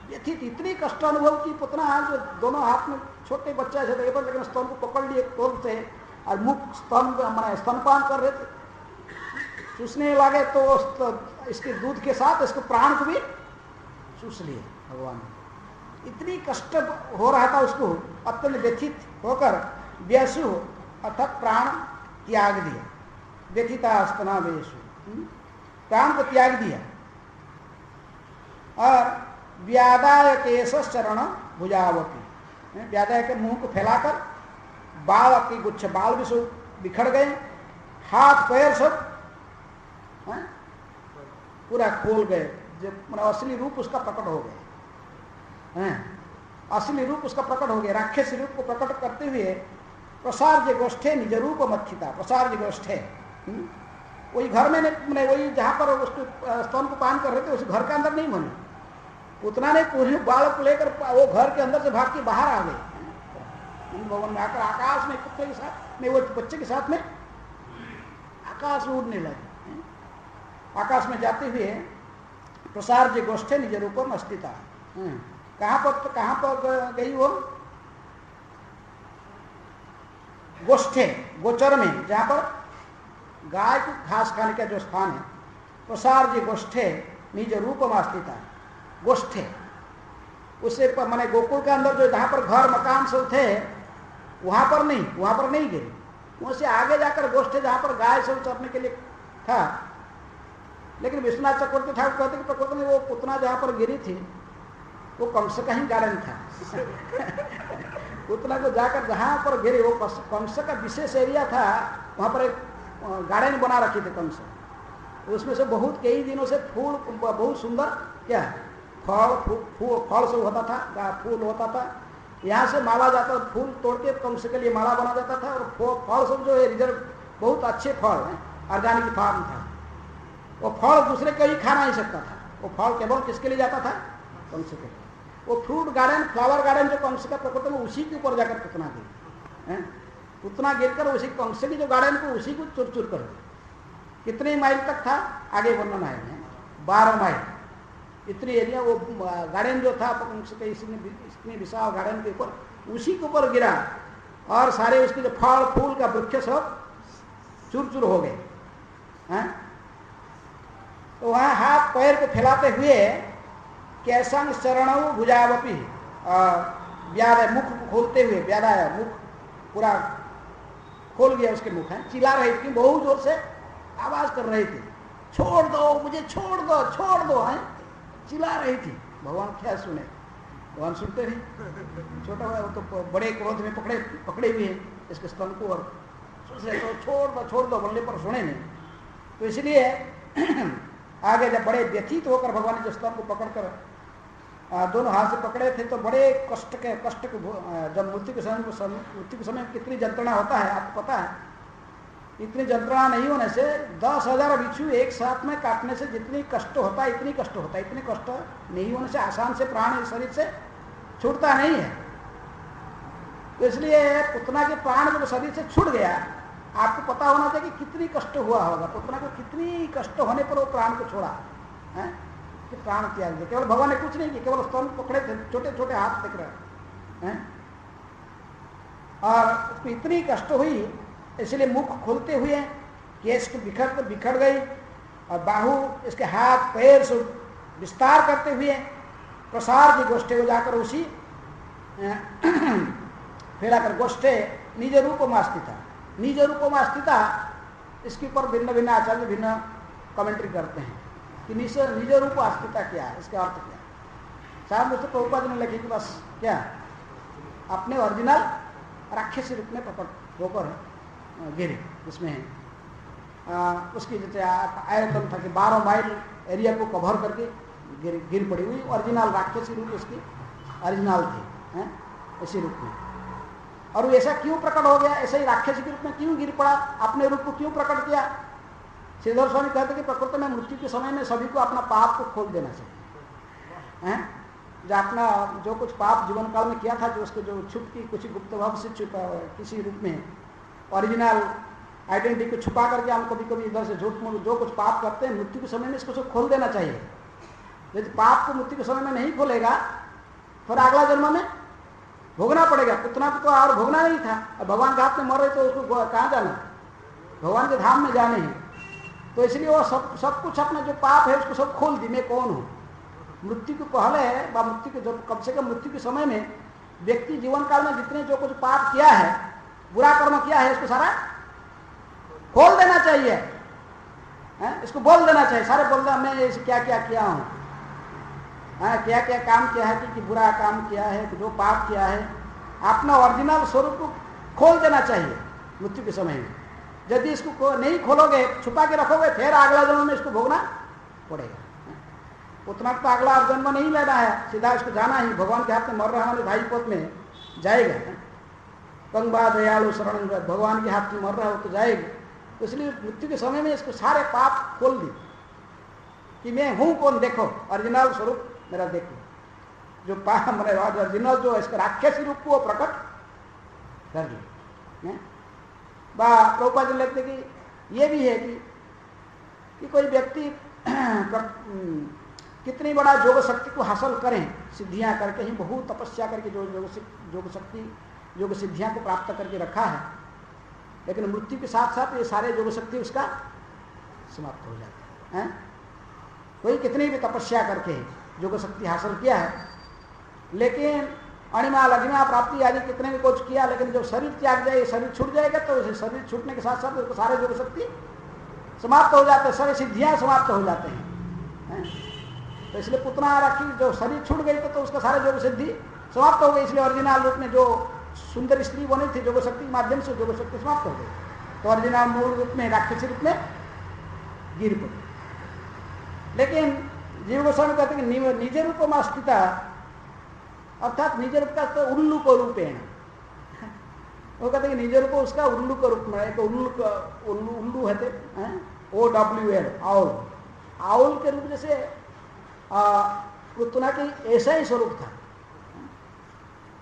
व्यथित, इतनी कष्ट अनुभव की पुतना जो दोनों हाथ में छोटे बच्चा ऐसे थे, लेकिन स्तन को पकड़ लिए तोल से और मुख स्तनपान कर रहे थे, चूसने लगे, तो इसके दूध के साथ इसको प्राण को भी चूस लिए भगवान ने। इतनी कष्ट हो रहा था उसको, अत्यंत व्यथित होकर व्यसु अर्थात प्राण त्याग दिया। व्यथिता स्तना व्यसु, प्राण को त्याग दिया। और व्यादाय केश चरण भुजावती, व्यादाय के मुंह को फैलाकर बाल की गुच्छ, बाल भी सब बिखर गए, हाथ पैर सब पूरा खोल गए, जब असली रूप उसका प्रकट हो गया, असली रूप उसका प्रकट हो गया। राक्षसी रूप को प्रकट करते हुए प्रसार्य गोष्ठे निज रूप मत्थिता, प्रसार्य गोष्ठे वही घर में वही जहां पर उसको स्तन को पान कर रहे थे, उस घर के अंदर नहीं बने, उतना नहीं, पूरी बालक को लेकर वो घर के अंदर से भाग के बाहर आ गए। भवन में आकर आकाश में कुत्ते के साथ में, वो बच्चे के साथ में आकाश में उड़ने लगे। आकाश में जाते हुए प्रसार्य गोष्ठे निज रूपम अस्थिता, कहां पर गई वो? गोष्ठे, गोचर में, जहां पर गाय को घास खाने का जो स्थान है, प्रसार्य गोष्ठे निज रूपम अस्थिता, गोष्ठे उससे माने गोकुल के अंदर जो जहां पर घर मकान सब थे वहां पर नहीं गिरी, वहां से आगे जाकर गोष्ठे जहां पर गाय सब चरने के लिए था। लेकिन विश्वनाथ चक्रवर्ती ठाकुर कहते कि प्रकृति में वो पुतना जहां पर गिरी थी वो कंस का ही गार्डन था। पुतना को जाकर जहां पर गिरी वो कंस का विशेष एरिया था, वहां पर एक गार्डन बना रखी थी कंस, उसमें से बहुत कई दिनों से फूल, बहुत सुंदर क्या फल सब होता था, फूल होता था, यहाँ से माला जाता, फूल तोड़ के कंस के लिए माला बना जाता था। और फल सब जो है रिजर्व, बहुत अच्छे फल हैं, ऑर्गेनिक फार्म था, वो फल दूसरे कोई खा नहीं सकता था, वो फल केवल किसके लिए जाता था? कंस के लिए। वो फ्रूट गार्डन, फ्लावर गार्डन जो कंस का प्रकृति में, उसी के ऊपर जाकर पुतना गिर, पुतना गिरकर उसी कंस की जो गार्डन को उसी को चुर चुर कर, कितने माइल तक था आगे वर्णन आए हैं, 12 माइल इतनी एरिया वो गार्डन जो था कंस के, इतनी विशाल गार्डन के ऊपर, उसी के ऊपर गिरा और सारे उसके जो फल फूल का वृक्ष सब चूर चूर हो गए। तो वहां हाथ पैर को फैलाते हुए कैसन शरणों भुजावपी, व्याद मुख खोलते हुए, व्यादाय मुख पूरा खोल गया उसके मुख है, चिल्ला रही थी, बहुत जोर से आवाज कर रही थी, छोड़ दो मुझे, छोड़ दो, छोड़ दो, है चिल्ला रही थी। भगवान क्या सुने? भगवान सुनते नहीं, छोटा हुआ वो तो बड़े क्रोध में पकड़े हुए हैं इसके स्तन को, और सोच रहे तो छोड़ दो बोलने पर सुने नहीं। तो इसलिए आगे जब बड़े व्यथित होकर भगवान ने जो स्तन को पकड़कर दोनों हाथ से पकड़े थे, तो बड़े कष्ट को जब मृत्यु के समय कितनी यंत्रणा होता है आपको पता है। इतनी यंत्रणा नहीं होने से 10,000 बिच्छू एक साथ में काटने से जितनी कष्ट होता है, इतनी कष्ट होता है, इतने कष्ट नहीं होने से आसान से प्राण शरीर से छूटता नहीं है। तो इसलिए पुतना के प्राण जब शरीर से छूट गया आपको पता होना चाहिए कि कितनी कष्ट हुआ होगा, पुतना को कितनी कष्ट होने पर वो प्राण को छोड़ा है, कि प्राण त्याग दिया। केवल भगवान ने कुछ नहीं किया, केवल स्तन पकड़े थे, छोटे छोटे हाथ दिख रहे हैं, और उसको इतनी कष्ट हुई, इसलिए मुख खोलते हुए केश को बिखर गई, और बाहु इसके हाथ पैर से विस्तार करते हुए प्रसार की गोष्ठे को जाकर उसी फैलाकर गोष्ठे निज रूप में स्थिता, निज रूप में स्थिता, इसके ऊपर भिन्न भिन्न आचार्य भिन्न कमेंट्री करते हैं कि निज रूप अस्थिता क्या है, इसका अर्थ क्या है। साहब मुझसे प्रभुपाद ने लिखी कि बस क्या अपने ओरिजिनल राक्षसी रूप में प्रकट होकर गिरे, जिसमें उसकी जैसे आयतन था कि 12 माइल एरिया को कवर करके गिर पड़ी हुई, ओरिजिनल राक्षसी रूप उसकी ओरिजिनल थी इसी रूप में। और वो ऐसा क्यों प्रकट हो गया, ऐसे ही राक्षसी के रूप में क्यों गिर पड़ा, अपने रूप को क्यों प्रकट किया। श्रीधर स्वामी कहते कि प्रकृति में मृत्यु के समय में सभी को अपना पाप को खोल देना चाहिए, जो अपना जो कुछ पाप जीवन काल में किया था, जो उसको जो छुप की कुछ गुप्त भाव से छुपा किसी रूप में ओरिजिनल आइडेंटिटी को छुपा करके हम कभी कभी इधर से झूठ मूठ जो कुछ पाप करते हैं मृत्यु के समय में इसको सब खोल देना चाहिए। यदि पाप को मृत्यु के समय में नहीं खोलेगा फिर अगला जन्म में भोगना पड़ेगा। पुतना तो और भोगना नहीं था, और भगवान के हाथ में मर रहे तो उसको कहाँ जाना, भगवान के धाम में जाने हैं। तो इसलिए वो सब कुछ अपना जो पाप है उसको सब खोल दी, मैं कौन हूँ। मृत्यु के पहले है मृत्यु के जब कम से कम मृत्यु के समय में व्यक्ति जीवन काल में जितने जो कुछ पाप किया है, बुरा कर्म किया है, इसको सारा खोल देना चाहिए, इसको बोल देना चाहिए, सारे बोल देना मैं इसे क्या क्या किया हूँ, क्या क्या काम किया है, कि बुरा काम किया है, जो पाप किया है, अपना ओरिजिनल स्वरूप को खोल देना चाहिए मृत्यु के समय में। यदि इसको नहीं खोलोगे, छुपा के रखोगे, फिर अगला जन्म में इसको भोगना पड़ेगा। उतना तो अगला जन्म नहीं लेना है, सीधा इसको जाना ही, भगवान के हाथ में मर रहा है, भाई पोत में जाएगा। कंगबा दयालु शरण, भगवान के हाथ में मर रहा हो तो जाएगा। तो इसलिए मृत्यु के समय में इसको सारे पाप खोल दी कि मैं हूं कौन, देखो ओरिजिनल स्वरूप मेरा देखो, जो पाप मैंने ओरिजिनल जो इसका राक्षसी रूप को प्रकट कर दिया। प्रभुपाद जी लिखते कि ये भी है कि कोई व्यक्ति कितनी बड़ा योग शक्ति को हासिल करें, सिद्धियां करके ही, बहुत तपस्या करके जो योग शक्ति योग सिद्धियां को प्राप्त करके रखा है, लेकिन मृत्यु के साथ साथ ये सारे योग शक्ति उसका समाप्त हो जाते हैं। कोई कितनी भी तपस्या करके योग शक्ति हासिल किया है, लेकिन अणिमा लघिमा प्राप्ति आदि कितने भी कुछ किया, लेकिन जब शरीर त्याग जाए, शरीर छूट जाएगा, तो शरीर छूटने के साथ साथ उसको सारे योग शक्ति समाप्त हो जाते हैं, सारी सिद्धियां समाप्त हो जाते हैं। तो इसलिए पुतना रखी, जो शरीर छूट गई तो उसका सारे योग सिद्धि समाप्त हो गई। इसलिए ओरिजिनल रूप में जो सुंदर स्त्री बनी थी योग शक्ति के माध्यम से, योग शक्ति समाप्त हो गई, तो ओरिजिनल मूल रूप में राक्षसी रूप में गिर पड़ी। लेकिन जीव गोस्वामी कहते हैं कि निज रूप में स्थिता, अर्थात निज रूप का तो उल्लूक रूपेण, वो कहते हैं कि निज रूप उसका उल्लूक रूप में, एक उल्लू है OWL, आउल, आउल के रूप जैसे पुतना की ऐसा ही स्वरूप था,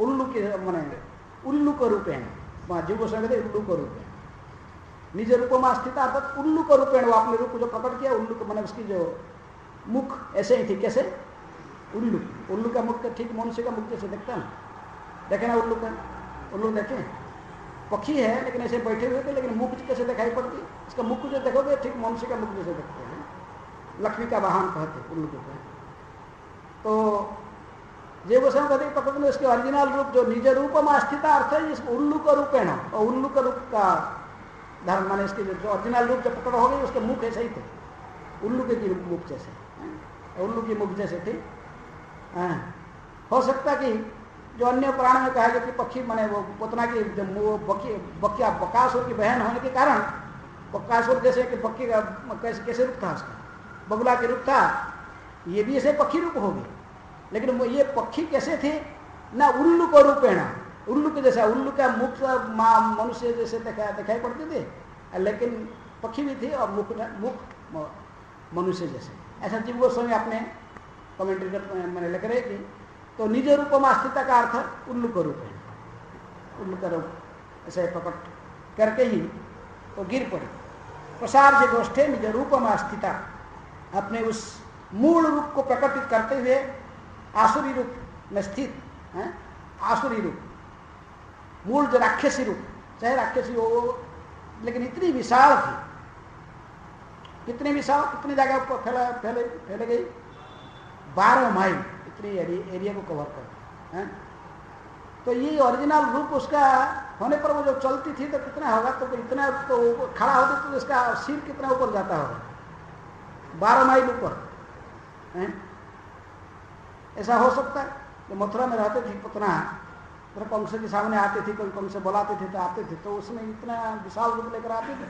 उल्लू के माने उल्लू का रूपेण, जीव गोस्वामी कहते उल्लू का रूपेण, निज रूप में स्थित अर्थात उल्लू का रूपेण, वो अपने रूप को जो प्रकट किया, उल्लू माने उसकी जो मुख ऐसे ही थी, कैसे उल्लू, उल्लू का मुख ठीक मनुष्य का मुख जैसे दिखता है ना, देखे ना उल्लू का, उल्लू देखे पक्षी है लेकिन ऐसे बैठे हुए थे, लेकिन मुख कैसे दिखाई पड़ती, इसका मुख जो देखोगे ठीक मनुष्य का मुख जैसे दिखते हैं, लक्ष्मी का वाहन कहते उल्लू को। तो जीव गोस्वामी कहते प्रकृति में इसके ओरिजिनल रूप जो निज रूप में स्थित अर्थ है, इस उल्लू का रूप है ना, और उल्लू का रूप का धर्म माने इसके जो ओरिजिनल रूप जब प्रकट हो गई उसके मुख ऐसे ही थे, उल्लू के मुख जैसे, उल्लू की मुख जैसे थे। हो सकता कि जो अन्य पुराण में कहा गया कि पक्षी माने वो पुतना की बकासुर की बहन होने के कारण बकासुर जैसे कि पक्षी का कैसे रूप था उसका, बगुला के रूप था, ये भी ऐसे पक्षी रूप होगी, लेकिन ये पक्षी कैसे थे ना, उल्लू का रूप है ना, उल्लू के जैसा, उल्लू का मुख मनुष्य जैसे दिखाई पड़ते थे, लेकिन पक्षी भी थे और मुख मनुष्य जैसे। ऐसा जीव गोस्वामी अपने कमेंट्री मैंने लिख रहे कि तो निज रूप में स्थिति का अर्थ उल्लू का रूप है, उल्लू का रूप ऐसे प्रकट करके ही तो गिर पड़ी। प्रसार से गोष्ठे निज रूपम स्थिता, अपने उस मूल रूप को प्रकटित करते हुए आसुरी रूप में स्थित है। आसुरी रूप, मूल जो राक्षसी रूप, चाहे राक्षसी हो लेकिन इतनी विशाल थी, कितनी विशाल, कितनी जगह पर फैले गई, 12 माइल इतनी एरिया को कवर कर है। तो ये ओरिजिनल रूप उसका होने पर वो जो चलती थी तो कितना होगा, तो इतना तो खड़ा होती तो इसका सिर कितना ऊपर जाता होगा, 12 माइल ऊपर है। ऐसा हो सकता है। तो मथुरा में रहते थे पुतना, तो कंस के सामने आते थे, कोई कंस बुलाते थे तो आते थे, तो उसमें इतना विशाल रूप लेकर आते थे,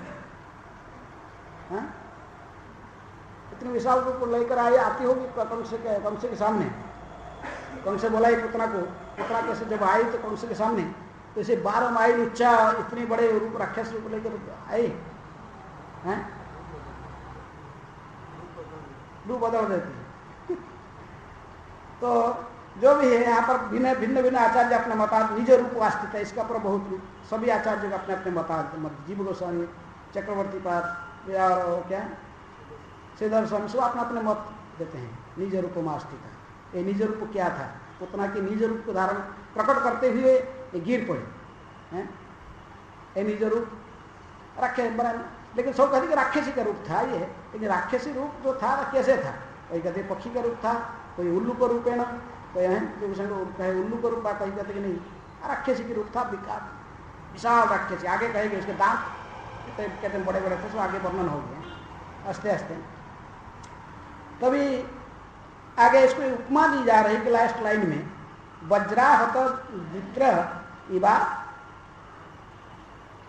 इतने विशाल रूप लेकर आती होगी कंस के सामने। कंस बोला पुतना को, पुतना कैसे जब आई तो कंस के सामने, तो इसे 12 माइल ऊंचा इतने बड़े रूप राक्षस रूप लेकर आई हैं, रूप बदल देती है। तो जो भी है यहाँ पर भिन्न भिन्न आचार्य अपने मता निज रूप आस्थित है, इसका पर बहुत सभी आचार्य अपने अपने मता, जीव गोस्वामी, चक्रवर्ती पाद और क्या श्रीधर स्वामी सब अपना अपने मत देते हैं। निज रूप आस्थित है, ये निज रूप क्या था, उतना के निज रूप को धारण प्रकट करते हुए ये गिर पड़े हैं। ये निज रूप रखे बना, लेकिन सब कहते कि राक्षसी का रूप था ये, लेकिन राक्षसी रूप जो था कैसे था, कोई कहते पक्षी का रूप था, कोई उल्लू का रूप है ना, कोई है जो कहे उल्लू का रूप, कहीं कहते कि नहीं राक्षसी के रूप था, विशाल राक्षसी। आगे कहेंगे उसके दांत कहते हैं बड़े बड़े थे, सो आगे वर्णन हो गया आस्ते आस्ते। तभी आगे इसको उपमा दी जा रही कि लास्ट लाइन में वज्राहत विग्रह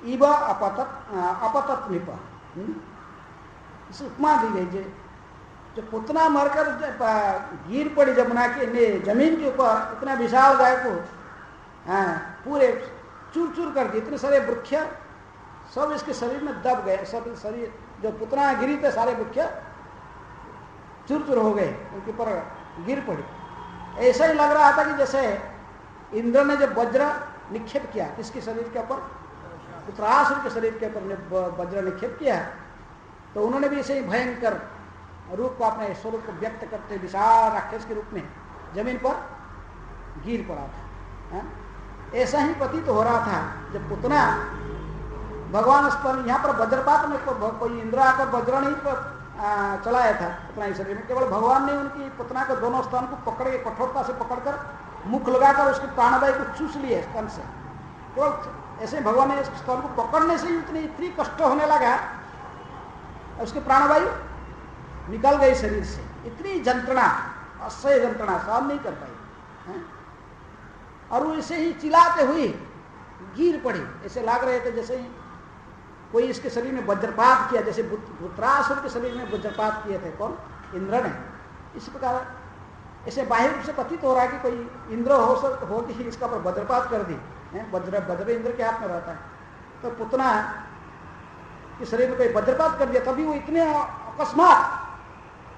इव अपतत निप, इस उपमा दी गई जो पुतना मरकर गिर पड़ी जमुना के जमीन के ऊपर, इतना विशाल गाय को पूरे चूर चूर कर दिए, इतने सारे वृक्ष सब इसके शरीर में दब गए, सब शरीर जो पुतना गिरी थे सारे वृक्ष चूर चूर हो गए, उनके ऊपर गिर पड़ी। ऐसा ही लग रहा था कि जैसे इंद्र ने जब वज्र निक्षेप किया किसके शरीर के ऊपर, पुत्रासुर के शरीर के ऊपर वज्र निक्षेप किया, तो उन्होंने भी ऐसे ही भयंकर रूप को, अपने स्वरूप को व्यक्त करते विशाल राक्षस के रूप में जमीन पर गिर पड़ा था। ऐसा ही प्रतीत हो रहा था जब पुतना भगवान स्तन, यहाँ पर वज्रपात में कोई इंद्र आकर वज्र नहीं चलाया था पुतना के शरीर में, केवल भगवान ने उनकी पुतना के दोनों स्तन को पकड़ के कठोरता से पकड़कर मुख लगाकर उसके प्राणवायु को चूस लिए स्तन से। केवल ऐसे भगवान ने स्तन को पकड़ने से ही इतनी कष्ट होने लगा, उसके प्राणवायु निकल गई शरीर से, इतनी जंत्रणा, असह्य जंत्रणा सहन नहीं कर पाई, और वो इसे ही चिल्लाते हुए गिर पड़ी। ऐसे लग रहे थे जैसे ही कोई इसके शरीर में वज्रपात किया, जैसे पुत्रासुर के शरीर में वज्रपात किए थे कौन, इंद्र ने। इस प्रकार ऐसे बाह्य रूप से प्रतीत हो रहा है कि कोई इंद्र हो कि इसका पर वज्रपात कर दी, वज्र इंद्र के हाथ में रहता है, तो पुतना के शरीर में कोई वज्रपात कर दिया, तभी वो इतने अकस्मात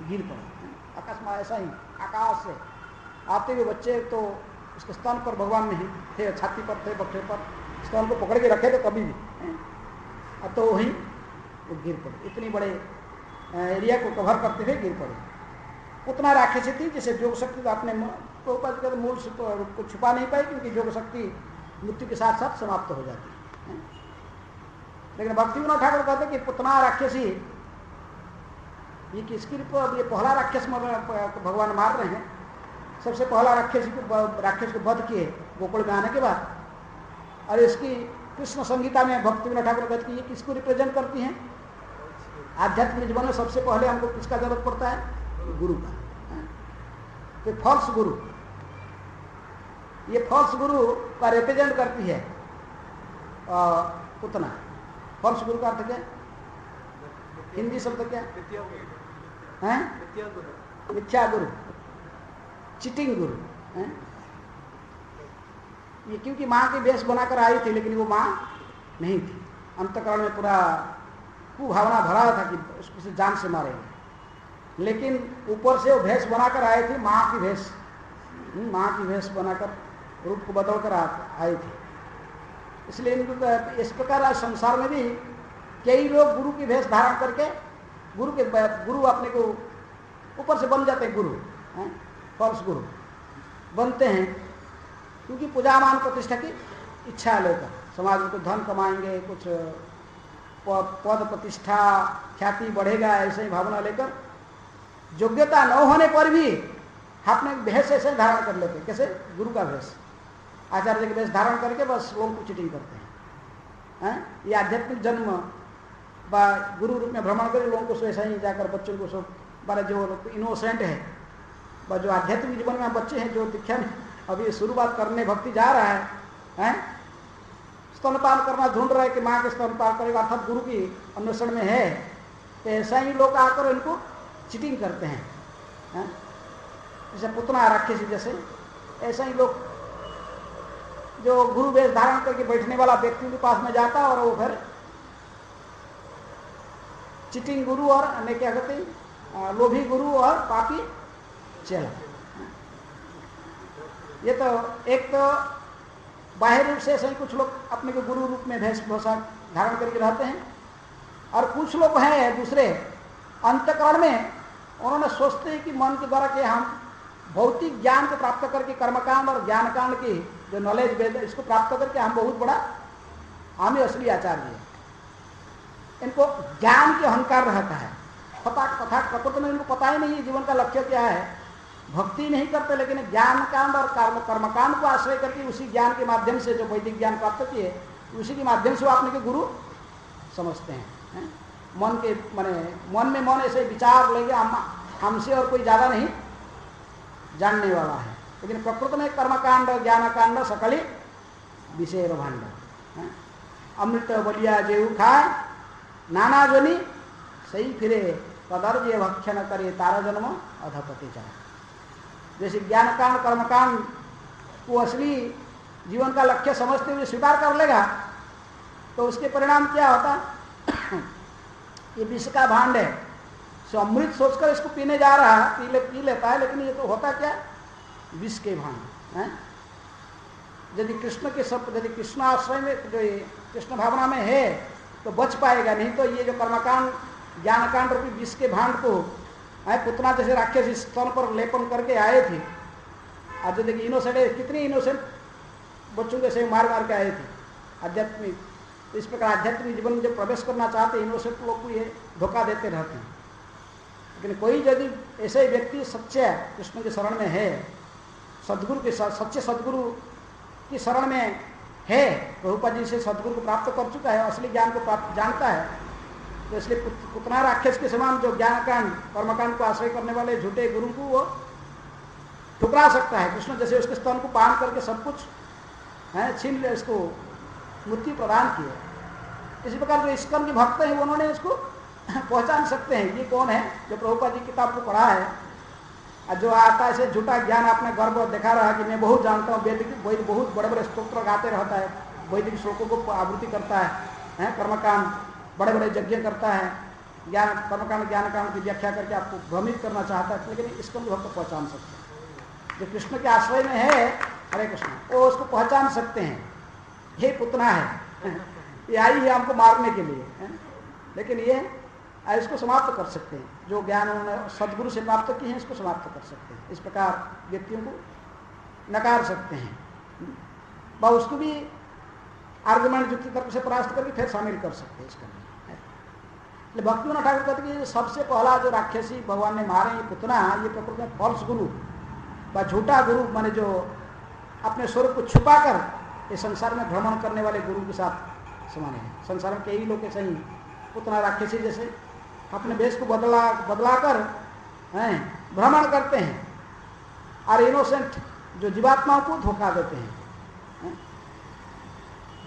गिर पड़े। अकस्मात ऐसा ही आकाश से आते हुए बच्चे तो उसके स्तन पर भगवान नहीं थे, छाती पर थे, बच्चे पर स्तन को पकड़ के रखे थे कभी भी, अब तो वहीं वो गिर पड़े, इतनी बड़े एरिया को कवर करते हुए गिर पड़े। उतना राक्षसी थी जिसे योग शक्ति अपने मूल को छुपा नहीं पाई, क्योंकि योग शक्ति मृत्यु के साथ साथ समाप्त हो जाती है। लेकिन भक्तिविनोद ठाकुर कहते कि पुतना राक्षसी ये किसकी रूप, ये पहला राक्षस भगवान मार रहे हैं। सबसे पहला राक्षस को वध किए गोकुल में आने के बाद, और इसकी कृष्ण संगीता में भक्तिविनोद ठाकुर कहते कि ये किसको रिप्रेजेंट करती हैं, आध्यात्मिक जीवन में सबसे पहले हमको किसका जरूरत पड़ता है, गुरु का। तो फॉल्स गुरु, ये फॉल्स गुरु का रिप्रेजेंट करती है पुतना। फॉल्स गुरु का अर्थ क्या, हिंदी शब्द क्या है, मिथ्या गुरु, चिटिंग गुरु है। ये क्योंकि माँ की वेश बनाकर आई थी, लेकिन वो माँ नहीं थी, अंतकरण में पूरा कुभावना भरा था कि उसको जान से मारेंगे, लेकिन ऊपर से वो भेष बनाकर आई थी, माँ की भेष बनाकर रूप को बदल कर आई थी। इसलिए इनको इस प्रकार आज संसार में भी कई लोग गुरु की भेष धारण करके गुरु अपने को ऊपर से बन जाते हैं, गुरु फॉल्स गुरु बनते हैं, क्योंकि पूजा मान प्रतिष्ठा की इच्छा लेकर समाज में कुछ धन कमाएंगे, कुछ पद प्रतिष्ठा ख्याति बढ़ेगा, ऐसे ही भावना लेकर योग्यता न होने पर भी अपने भेष ऐसे धारण कर लेते हैं। कैसे? गुरु का भेष, आचार्य के भेष धारण करके बस लोगों को चीटिंग करते हैं। ये आध्यात्मिक जन्म गुरु रूप में भ्रमण कर लोगों को ऐसा ही जाकर बच्चों को सब बारे जो इनोसेंट है, जो आध्यात्मिक जीवन में बच्चे हैं, जो दीक्षा में अभी शुरुआत करने भक्ति जा रहा है, स्तनपान करना ढूंढ रहा है कि माँ के स्तनपान करेगा, अर्थात गुरु की अन्वेषण में है, तो ऐसा ही लोग आकर इनको चीटिंग करते हैं, जैसे पुतना राक्षसी जैसे। ऐसा ही लोग जो गुरु वेश धारण करके बैठने वाला व्यक्ति के पास में जाता और वो फिर चीटिंग गुरु और क्या कहते हैं, लोभी गुरु और पापी चेला। ये तो एक तो बाहर रूप से सही कुछ लोग अपने को गुरु रूप में वेशभूषा धारण करके रहते हैं, और कुछ लोग हैं दूसरे अंतकरण में उन्होंने सोचते हैं कि मन के द्वारा कि हम भौतिक ज्ञान को प्राप्त करके कर्मकांड और ज्ञानकांड की जो नॉलेज वेद इसको प्राप्त करके हम बहुत बड़ा, हम ही असली आचार्य हैं। इनको ज्ञान के अहंकार रहता है, पता प्रकृति में इनको पता ही नहीं है जीवन का लक्ष्य क्या है, भक्ति नहीं करते, लेकिन ज्ञान कांड और कर्मकांड को आश्रय करके उसी ज्ञान के माध्यम से जो वैदिक ज्ञान प्राप्त किए उसी के माध्यम से वो अपने के गुरु समझते हैं। मन के मन में मन ऐसे विचार लेंगे हमसे और कोई ज्यादा नहीं जानने वाला है, लेकिन प्रकृति में कर्मकांड ज्ञानकांड सकली विषय भांड। अमृत बलिया जेऊ खाए नाना जोनी सही फिरे तदर्ज भक्षण करे तारा जन्म अधपति चाहे। जैसे ज्ञानकांड कर्मकांड को असली जीवन का लक्ष्य समझते हुए स्वीकार कर लेगा तो उसके परिणाम क्या होता, ये विष का भांड है, सो अमृत सोचकर इसको पीने जा रहा है, पी लेता है, लेकिन ये तो होता क्या, विष के भांड है। यदि कृष्ण के सब, यदि कृष्ण आश्रय में जो ये कृष्ण भावना में है तो बच पाएगा, नहीं तो ये जो कर्मकांड ज्ञानकांड रूपी विष के भांड को पुतना जैसे राक्षस स्तन पर लेपन करके आए थे। आज जो देखिए इनोसेंट, कितने इनोसेंट बच्चों के से मार के आए थे आध्यात्मिक। तो इस प्रकार आध्यात्मिक जीवन में जब प्रवेश करना चाहते हैं इनोसेंट लोग को ये धोखा देते रहते हैं। लेकिन कोई यदि ऐसे व्यक्ति सच्चे कृष्ण के शरण में है, सदगुरु के सच्चे सदगुरु की शरण में है, प्रभुपाद जी से सदगुरु को प्राप्त कर चुका है, असली ज्ञान को प्राप्त जानता है, तो इसलिए पुतना राक्षस के समान जो ज्ञानकांड कर्मकांड को आश्रय करने वाले झूठे गुरु को वो ठुकरा सकता है। कृष्ण जैसे उसके स्तन को पान करके सब कुछ छीन ले, उसको मुक्ति प्रदान की है। इसी प्रकार जो इस्कन के भक्त हैं उन्होंने इसको पहचान सकते हैं ये कौन है, जो प्रभुपाद जी किताब को पढ़ा है, और जो आता है ऐसे झूठा ज्ञान अपने गर्व दिखा रहा है कि मैं बहुत जानता हूँ, वैदिक बहुत बड़े बड़े स्तोत्र गाते रहता है, वैदिक श्लोकों को आवृत्ति करता है, कर्मकांड बड़े बड़े यज्ञ करता है, ज्ञान कर्मकांड ज्ञानकांड की व्याख्या करके आपको भ्रमित करना चाहता है। लेकिन इसको भक्त पहचान सकते हैं जो कृष्ण के आश्रय में है, हरे कृष्ण, वो उसको पहचान सकते हैं, ये पुतना है, ये आई है हमको मारने के लिए है? लेकिन ये इसको समाप्त कर सकते हैं, जो ज्ञान उन्होंने सदगुरु से प्राप्त किए हैं इसको समाप्त कर सकते हैं। इस प्रकार व्यक्तियों को नकार सकते हैं, व उसको भी आर्गुमेंट युक्ति तर्क से परास्त करके फिर शामिल कर सकते हैं इसका। भक्तिविनोद ठाकुर कहते हैं कि सबसे पहला जो राक्षसी भगवान ने मारे ये पुतना, ये प्रकृति में फॉल्स गुरु व झूठा गुरु, माने जो अपने स्वरूप को छुपाकर इस संसार में भ्रमण करने वाले गुरु के साथ समान है। संसार में कई लोग ऐसे ही पुतना राक्षसी जैसे अपने वेश को बदला कर भ्रमण करते हैं, और इनोसेंट जो जीवात्माओं को धोखा देते हैं,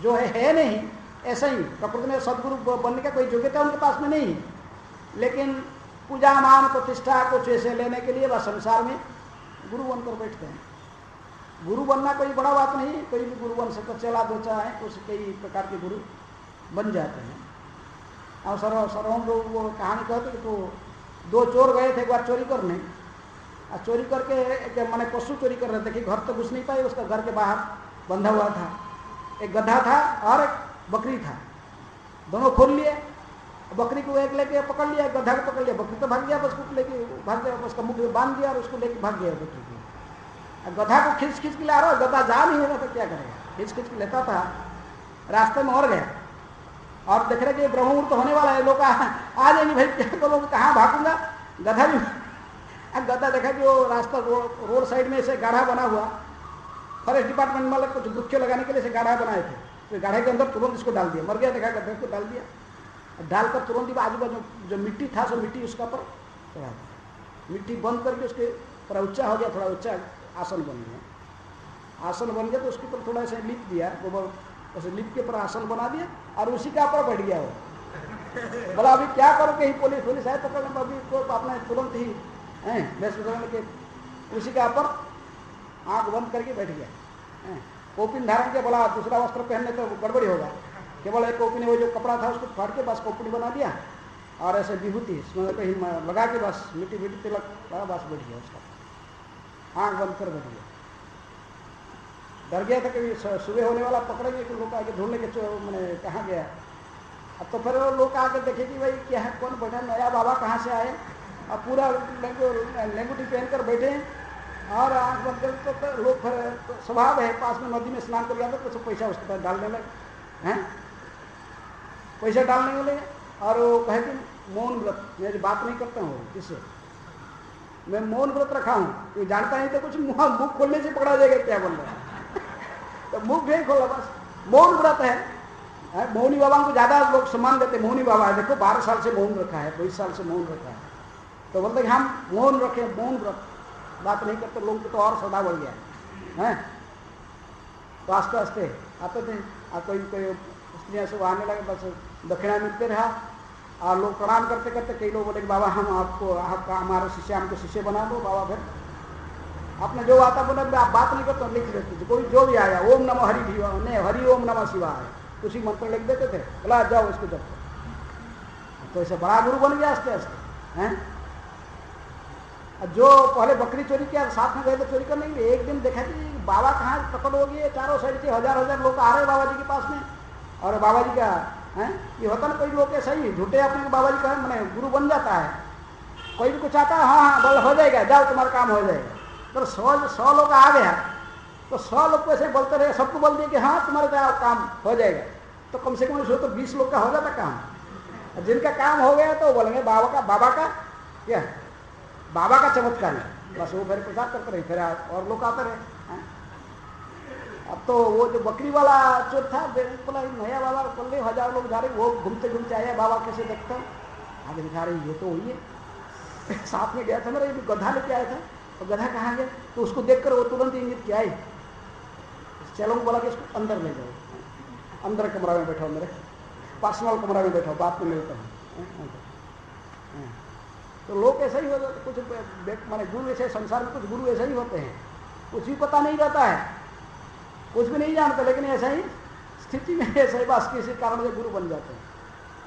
जो है नहीं ऐसा ही प्रकृति में सदगुरु बनने का कोई योग्यता उनके पास में नहीं, लेकिन पूजा मान प्रतिष्ठा कुछ ऐसे लेने के लिए वह संसार में गुरु बनकर बैठते हैं। गुरु बनना कोई बड़ा बात नहीं, कोई भी गुरु बन सकता, चला दो चाहे कुछ कई प्रकार के गुरु बन जाते हैं। और सर्वम लोग वो कहानी कहते कि तो दो चोर गए थे एक बार चोरी करने, और चोरी करके मैंने पशु चोरी कर रहे थे कि घर तो घुस नहीं पाए, उसका घर के बाहर बंधा हुआ था, एक गड्ढा था और एक बकरी था, दोनों खोल लिए बकरी को एक लेके पकड़ लिया, गधा को पकड़ लिया, बकरी तो भाग गया, बस कुछ लेके भाग गया, उसका मुख में बांध दिया और उसको लेके भाग गया बकरी को। गधा को खींच खींच के ला रहा, गधा जा नहीं होगा तो क्या करेगा, खींच खींच के लेता था, रास्ते में और गया और देख रहे कि ब्रह्ममुहूर्त तो होने वाला है, लोग आ जाएंगे, भाई क्या करोगे, कहाँ भागूंगा। गधा भी गधा देखा कि वो रास्ता रोड साइड में से गाढ़ा बना हुआ, फॉरेस्ट डिपार्टमेंट वाले कुछ वृक्ष लगाने के लिए से गाढ़ा बनाए थे, तो गाढ़े के अंदर तुरंत इसको डाल दिया, मर गया, देखा गड्ढे को डाल दिया, डालकर तुरंत ही आजू बाजू जो मिट्टी था सो मिट्टी उसका पर चढ़ा दिया, मिट्टी बंद करके उसके थोड़ा ऊंचा हो गया, थोड़ा ऊंचा आसन बन गया, आसन बन गया तो उसके ऊपर थोड़ा सा लिप दिया, गोबर ऐसे लिप के ऊपर आसन बना दिया और उसी के ऊपर बैठ गया वो। बोला अभी क्या करो, कहीं पुलिस आए पकड़ने, अभी तो अपने तुरंत ही वेश के उसी के ऊपर आँख बंद करके बैठ गया। कोपिन धारण के, बोला दूसरा वस्त्र पहनने तो गड़बड़ी होगा, केवल एक कोपिन वो जो कपड़ा था उसको फाड़ के बस कोपिन बना दिया और ऐसे विभूति कहीं लगा के बस मिट्टी तिलक लगा, बस बैठ गया, उसका आँख बंद कर बैठ गया। डर गया था कि सुबह होने वाला पकड़ेंगे कि लोग आगे ढूंढने के मैंने कहाँ गया। अब तो फिर वो लोग आके देखे कि भाई क्या है, कौन बैठा, नया बाबा कहाँ से आए, अब पूरा लेंगूटी पहन कर बैठे और आँख बंद कर, तो लोग फिर स्वभाव है पास में नदी में स्नान कर गया था तो पैसा उसके पास डालने लगे हैं, पैसा डालने लगे और वो कहे कि मौन व्रत, मैं बात नहीं करता हूँ किससे, मैं मौन व्रत रखा हूँ, कोई जानता नहीं तो कुछ मुँह खोलने से पकड़ा जाएगा, क्या बोल रहा है, तो मुँह नहीं खोला, बस मौन व्रत है। मौनी बाबा को ज़्यादा लोग सम्मान देते, मौनी बाबा है, देखो 12 साल से मौन रखा है, 22 साल से मौन रखा है, तो बोलते कि हम मौन रखे, मौन व्रत, बात नहीं करते, लोग तो और सदा बढ़ गया है। तो आस्ते आस्ते आते थे, कोई कोई स्त्रियाँ सब आने लगे, बस दक्षिणा मिलते रहा और लोग प्रणाम करते करते कई लोग बोले कि बाबा हम आपको, आपका हमारे शिष्य, हमको शिष्य बना दो। बाबा फिर आपने जो आता बोले आप बात नहीं करते, लिख लेते, कोई जो भी आया ओम नमः हरि भी नहीं, हरि ओम नमः शिवाय, उसी मंत्र लिख देते थे, बोला जाओ इसको जब, तो ऐसे बड़ा गुरु बन गया आस्ते आस्ते हैं। जो पहले बकरी चोरी किया, साथ में गए तो चोरी करने के लिए, एक दिन देखा कि बाबा कहाँ पकड़ हो गई, चारों साइड से हजार लोग आ रहे बाबा जी के पास में, और बाबा जी का है ये होता ना, कोई लोग ऐसा ही झूठे अपने बाबा जी का मैंने गुरु बन जाता है, कोई भी कुछ आता है, हाँ बोल हो जाएगा, जाओ तुम्हारा काम हो जाएगा, तो 100 लोग आ गया तो 100 लोग को ऐसे बोलते रहे, सबको बोल दिए कि हाँ तुम्हारा काम हो जाएगा, तो कम से कम इसको तो 20 लोग का हो जाता काम। जिनका काम हो गया तो बोलेंगे बाबा का क्या, बाबा का चमत्कार है, बस वो फिर प्रसाद करते रहे, फिर और लोग आते रहे। अब तो वो जो बकरी वाला चोर था, बोला नया बाबा बोल 1000 लोग जा रहे, वो घूमते घूमते आया, बाबा कैसे देखता हूँ, आगे दिखा रही ये तो वही है, साथ में गया था मेरा, ये गधा लेके आया था, और गधा कहाँ गया, तो उसको देखकर वो तुरंत इंगित किया है, चलो बोला कि इसको अंदर ले जाओ, अंदर कमरा में बैठाओ, मेरे पर्सनल कमरा में बैठाओ, बात में मिलता हूँ। तो लोग ऐसा ही होता, कुछ माने गुरु ऐसे, संसार में कुछ गुरु ऐसे ही होते हैं, कुछ भी पता नहीं रहता है, कुछ भी नहीं जानते, लेकिन ऐसा ही स्थिति में ऐसा ही बस किसी कारण से गुरु बन जाते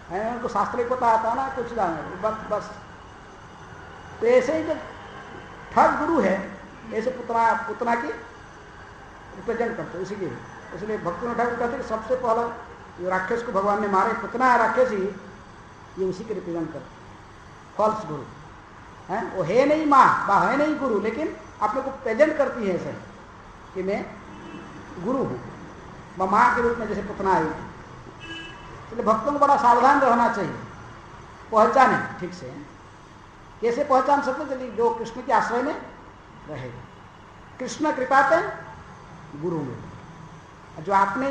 हैं, उनको शास्त्र ही पता आता है ना, कुछ जाने बस। तो ऐसे ही जो ठग गुरु है, ऐसे पुतना की रिप्रेजेंट करते उसी के, इसलिए भक्ति में ठाकुर कहते कि सबसे पहला जो राक्षस को भगवान ने मारे, पुतना है राक्षस ही, ये उसी के रिप्रेजेंट करते, फॉल्स गुरु है, वो है नहीं माँ है नहीं गुरु, लेकिन अपने को प्रेजेंट करती है ऐसे कि मैं गुरु हूँ, माँ के रूप में जैसे पुतना आई। इसलिए भक्तों को बड़ा सावधान रहना चाहिए, पहचाने ठीक से, कैसे पहचान सकते, यदि जो कृष्ण के आश्रय में रहेगा, कृष्ण कृपा पे गुरु में, जो आपने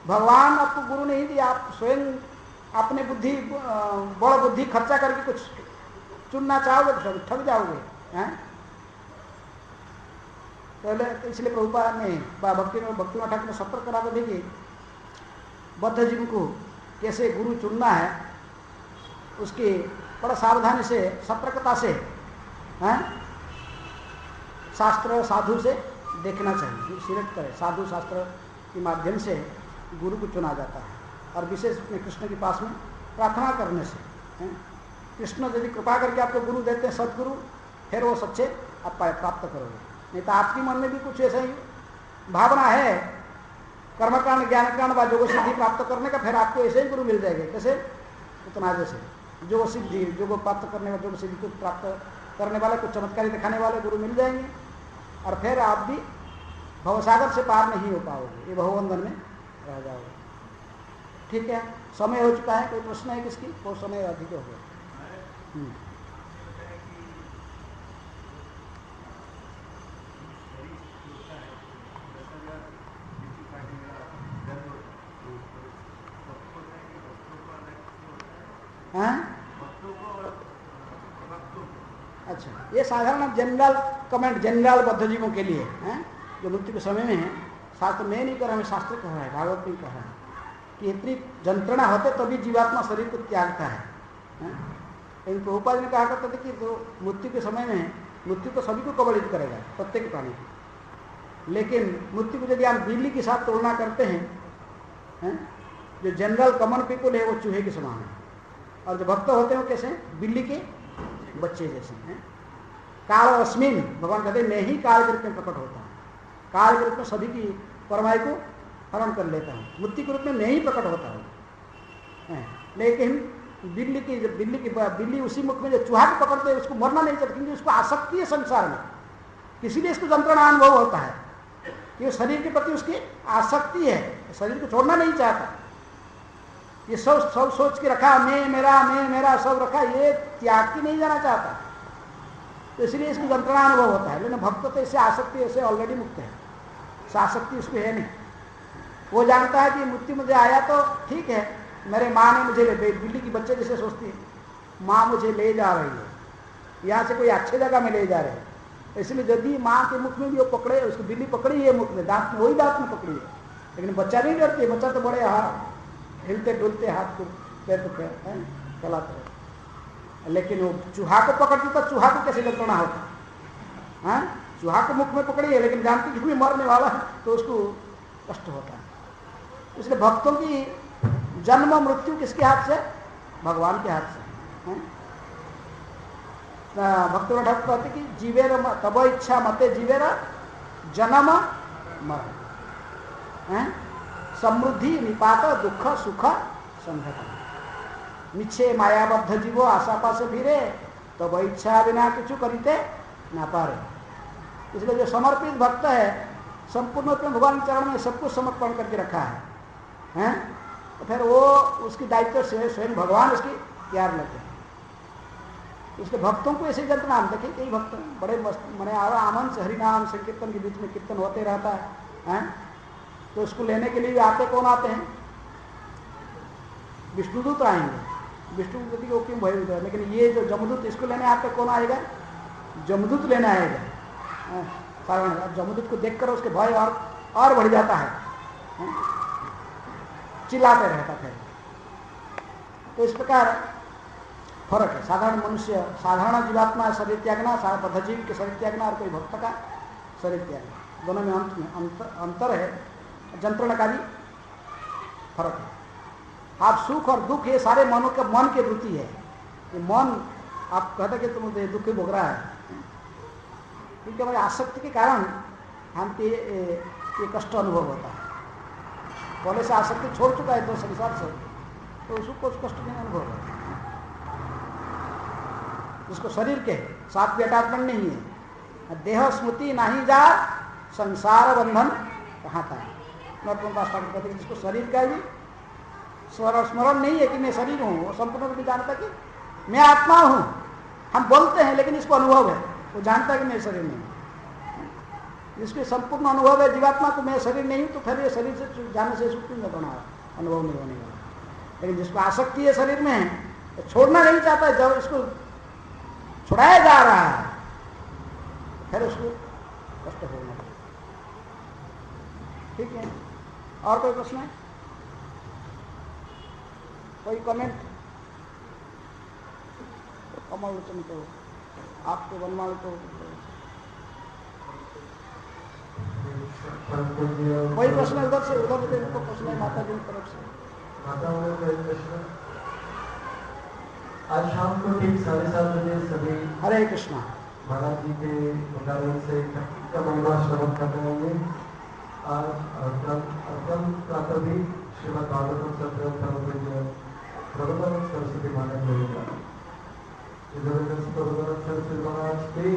भगवान आपको गुरु नहीं दिया, आप स्वयं अपने बुद्धि बड़ बुद्धि खर्चा करके कुछ चुनना चाहोगे तो ठग जाओगे हैं। पहले तो इसलिए प्रभुपाद ने भक्ति ठाकुर ने सतर्क करा कर देखिए बद्ध जीव को कैसे गुरु चुनना है, उसकी बड़ा सावधानी से सतर्कता से हैं शास्त्र साधु से देखना चाहिए, सिलेक्ट करें, साधु शास्त्र के माध्यम से गुरु को चुना जाता है, और विशेष में कृष्ण के पास में प्रार्थना करने से। कृष्ण यदि कृपा करके आपको गुरु देते हैं सदगुरु, फिर वो सच्चे आप प्राप्त करोगे, नहीं तो आपके मन में भी कुछ ऐसा ही भावना है कर्मकांड ज्ञानकांड व योग सिद्धि प्राप्त करने का, फिर आपको ऐसे ही गुरु मिल जाएंगे। कैसे उतना जैसे जो सिद्धि, जो प्राप्त करने वाले, जो सिद्धि को प्राप्त करने वाले, कुछ चमत्कारी दिखाने वाले गुरु मिल जाएंगे और फिर आप भी भवसागर से पार नहीं हो पाओगे, ये बहुबंधन में रह जाओगे। ठीक है, समय हो चुका है। कोई प्रश्न है किसकी? वो समय अधिक हो गया। अच्छा, ये साधारण जनरल कमेंट, जनरल बद्धजीवों के लिए है, जो मृत्यु के समय में है। शास्त्र में नहीं कर रहा है, शास्त्र कह रहा है, भागवत में कह रहा है कि इतनी जंत्रणा होते तभी जीवात्मा शरीर को त्यागता है। लेकिन प्रभुपाद ने कहा करते थे कि जो मृत्यु के समय में, मृत्यु तो सभी को कबलित करेगा, प्रत्येक प्राणी को, लेकिन मृत्यु को यदि आप बिल्ली के साथ तुलना करते हैं, जो जनरल कॉमन पीपल है वो चूहे के समान है, और जो भक्त होते हैं वो कैसे? बिल्ली के बच्चे जैसे हैं। काल अस्मिन, भगवान कहते हैं मैं ही काल के रूप में प्रकट होता हूँ, काल के रूप में सभी की परमाई को हरण कर लेता हूँ, मृत्यु के रूप में मैं ही प्रकट होता हूँ। लेकिन बिल्ली उसी मुख में जो चूहा को पकड़ते हैं उसको मरना नहीं चाहता, क्योंकि उसको आसक्ति है संसार में, इसीलिए इसको जंत्रणा अनुभव होता है कि शरीर के प्रति उसकी आसक्ति है, शरीर को छोड़ना नहीं चाहता। ये सब सोच के रखा मैं मेरा सब रखा, ये त्याग की नहीं जाना चाहता, तो इसलिए इसकी जंत्रणा अनुभव होता है। लेकिन भक्त तो इससे आसक्ति ऐसे ऑलरेडी मुक्त है, आसक्ति उसको है नहीं। वो जानता है कि मृत्यु मुझे आया तो ठीक है, मेरे माँ ने मुझे बिल्ली की बच्चे जैसे सोचती है, माँ मुझे ले जा रही है, यहाँ से कोई अच्छे जगह में ले जा रहे हैं, इसलिए यदि माँ के मुख में भी वो पकड़े, उसको बिल्ली पकड़ी है मुख में, दांत में, वही दांत में पकड़ी है, लेकिन बच्चा नहीं डरती है, बच्चा तो बड़े हिलते डुलते हाथ को पैर को चलाते रहे। लेकिन वो चूहा को पकड़ती तो चूहा को कैसे जंत्रणा होता है? चूहा को मुख में पकड़ी है, लेकिन जानती कि मरने वाला है तो उसको कष्ट होता है। इसलिए भक्तों की जन्म मृत्यु किसके हाथ से? भगवान के हाथ से। भक्तों ठाकुर कहते कि जीवेर तब इच्छा मते जीवेर जन्म मरण, समृद्धि निपात दुख सुख संघट, मिच्छे मायाबद्ध जीवो आशा पास फिरे, तब इच्छा बिना कुछ करिते ना पारे। इसलिए जो समर्पित भक्त है, संपूर्ण रूप में भगवान के चरण में सब कुछ समर्पण करके रखा है, तो फिर वो उसकी दायित्व से स्वयं भगवान उसकी प्यार लेते हैं। इसलिए भक्तों को ऐसे जंत्रणा, देखिए कई भक्त बड़े मने आनंद से हरिनाम संकीर्तन के बीच में कीर्तन होते रहता है, तो उसको लेने के लिए आते कौन आते हैं? विष्णुदूत आएंगे, विष्णु को क्यों भय होता है, लेकिन ये जो जमदूत इसको लेने आते कौन आएगा? जमदूत लेने आएगा। कारण जमदूत को देखकर उसके भय और बढ़ जाता है, चिल्लाते रहता है। तो इस प्रकार फर्क है, साधारण मनुष्य, साधारण जीवात्मा शरीर त्यागना, बद्धजीव के शरीर त्यागना और कोई भक्त का शरीर त्यागना, दोनों में अंतर है, जंत्रणकारी फर्क है। आप सुख और दुख ये सारे मन के वृत्ति है। ये मन आप कहते कि तुम दुख भोग रहा है, क्योंकि हमारी आसक्ति के कारण हमको ये कष्ट अनुभव होता है। पहले से आसक्ति छोड़ चुका है तो संसार से, तो उसको कुछ कष्ट नहीं अनुभव होता। जिसको शरीर के साथ भी अटैचमेंट नहीं है, देह स्मृति नहीं जा संसार बंधन कहाँ था। जिसको शरीर का भी स्मरण नहीं है कि मैं शरीर हूँ, वो संपूर्ण रूप में जानता कि मैं आत्मा हूँ। हम बोलते हैं लेकिन इसको अनुभव है, वो जानता है कि मैं शरीर नहीं हूँ। जिसको संपूर्ण अनुभव है जीवात्मा को मैं शरीर नहीं हूँ, तो फिर ये शरीर से जाने से सुख नहीं होना, अनुभव नहीं होने वाला। लेकिन जिसको आसक्ति है शरीर में, तो छोड़ना नहीं चाहता, जब इसको छुड़ाया जा रहा है फिर उसको कष्ट होना। ठीक है, और कोई प्रश्न है? कोई कमेंट? कमल लोचन को आपको बनवाल को कोई प्रश्न उधर से उनको प्रश्न है माता जी की तरफ से। आज शाम को ठीक 7:30 बजे सभी हरे कृष्णा महाराज जी के वृंदावन से का महिमा श्रवण कर रहे होंगे। आज प्रातः भी श्रीमद् भागवतम सत्रह प्रबोधन सरस्वती माता होगा जबरदस्त प्रबोधन सरस्वती महाराज की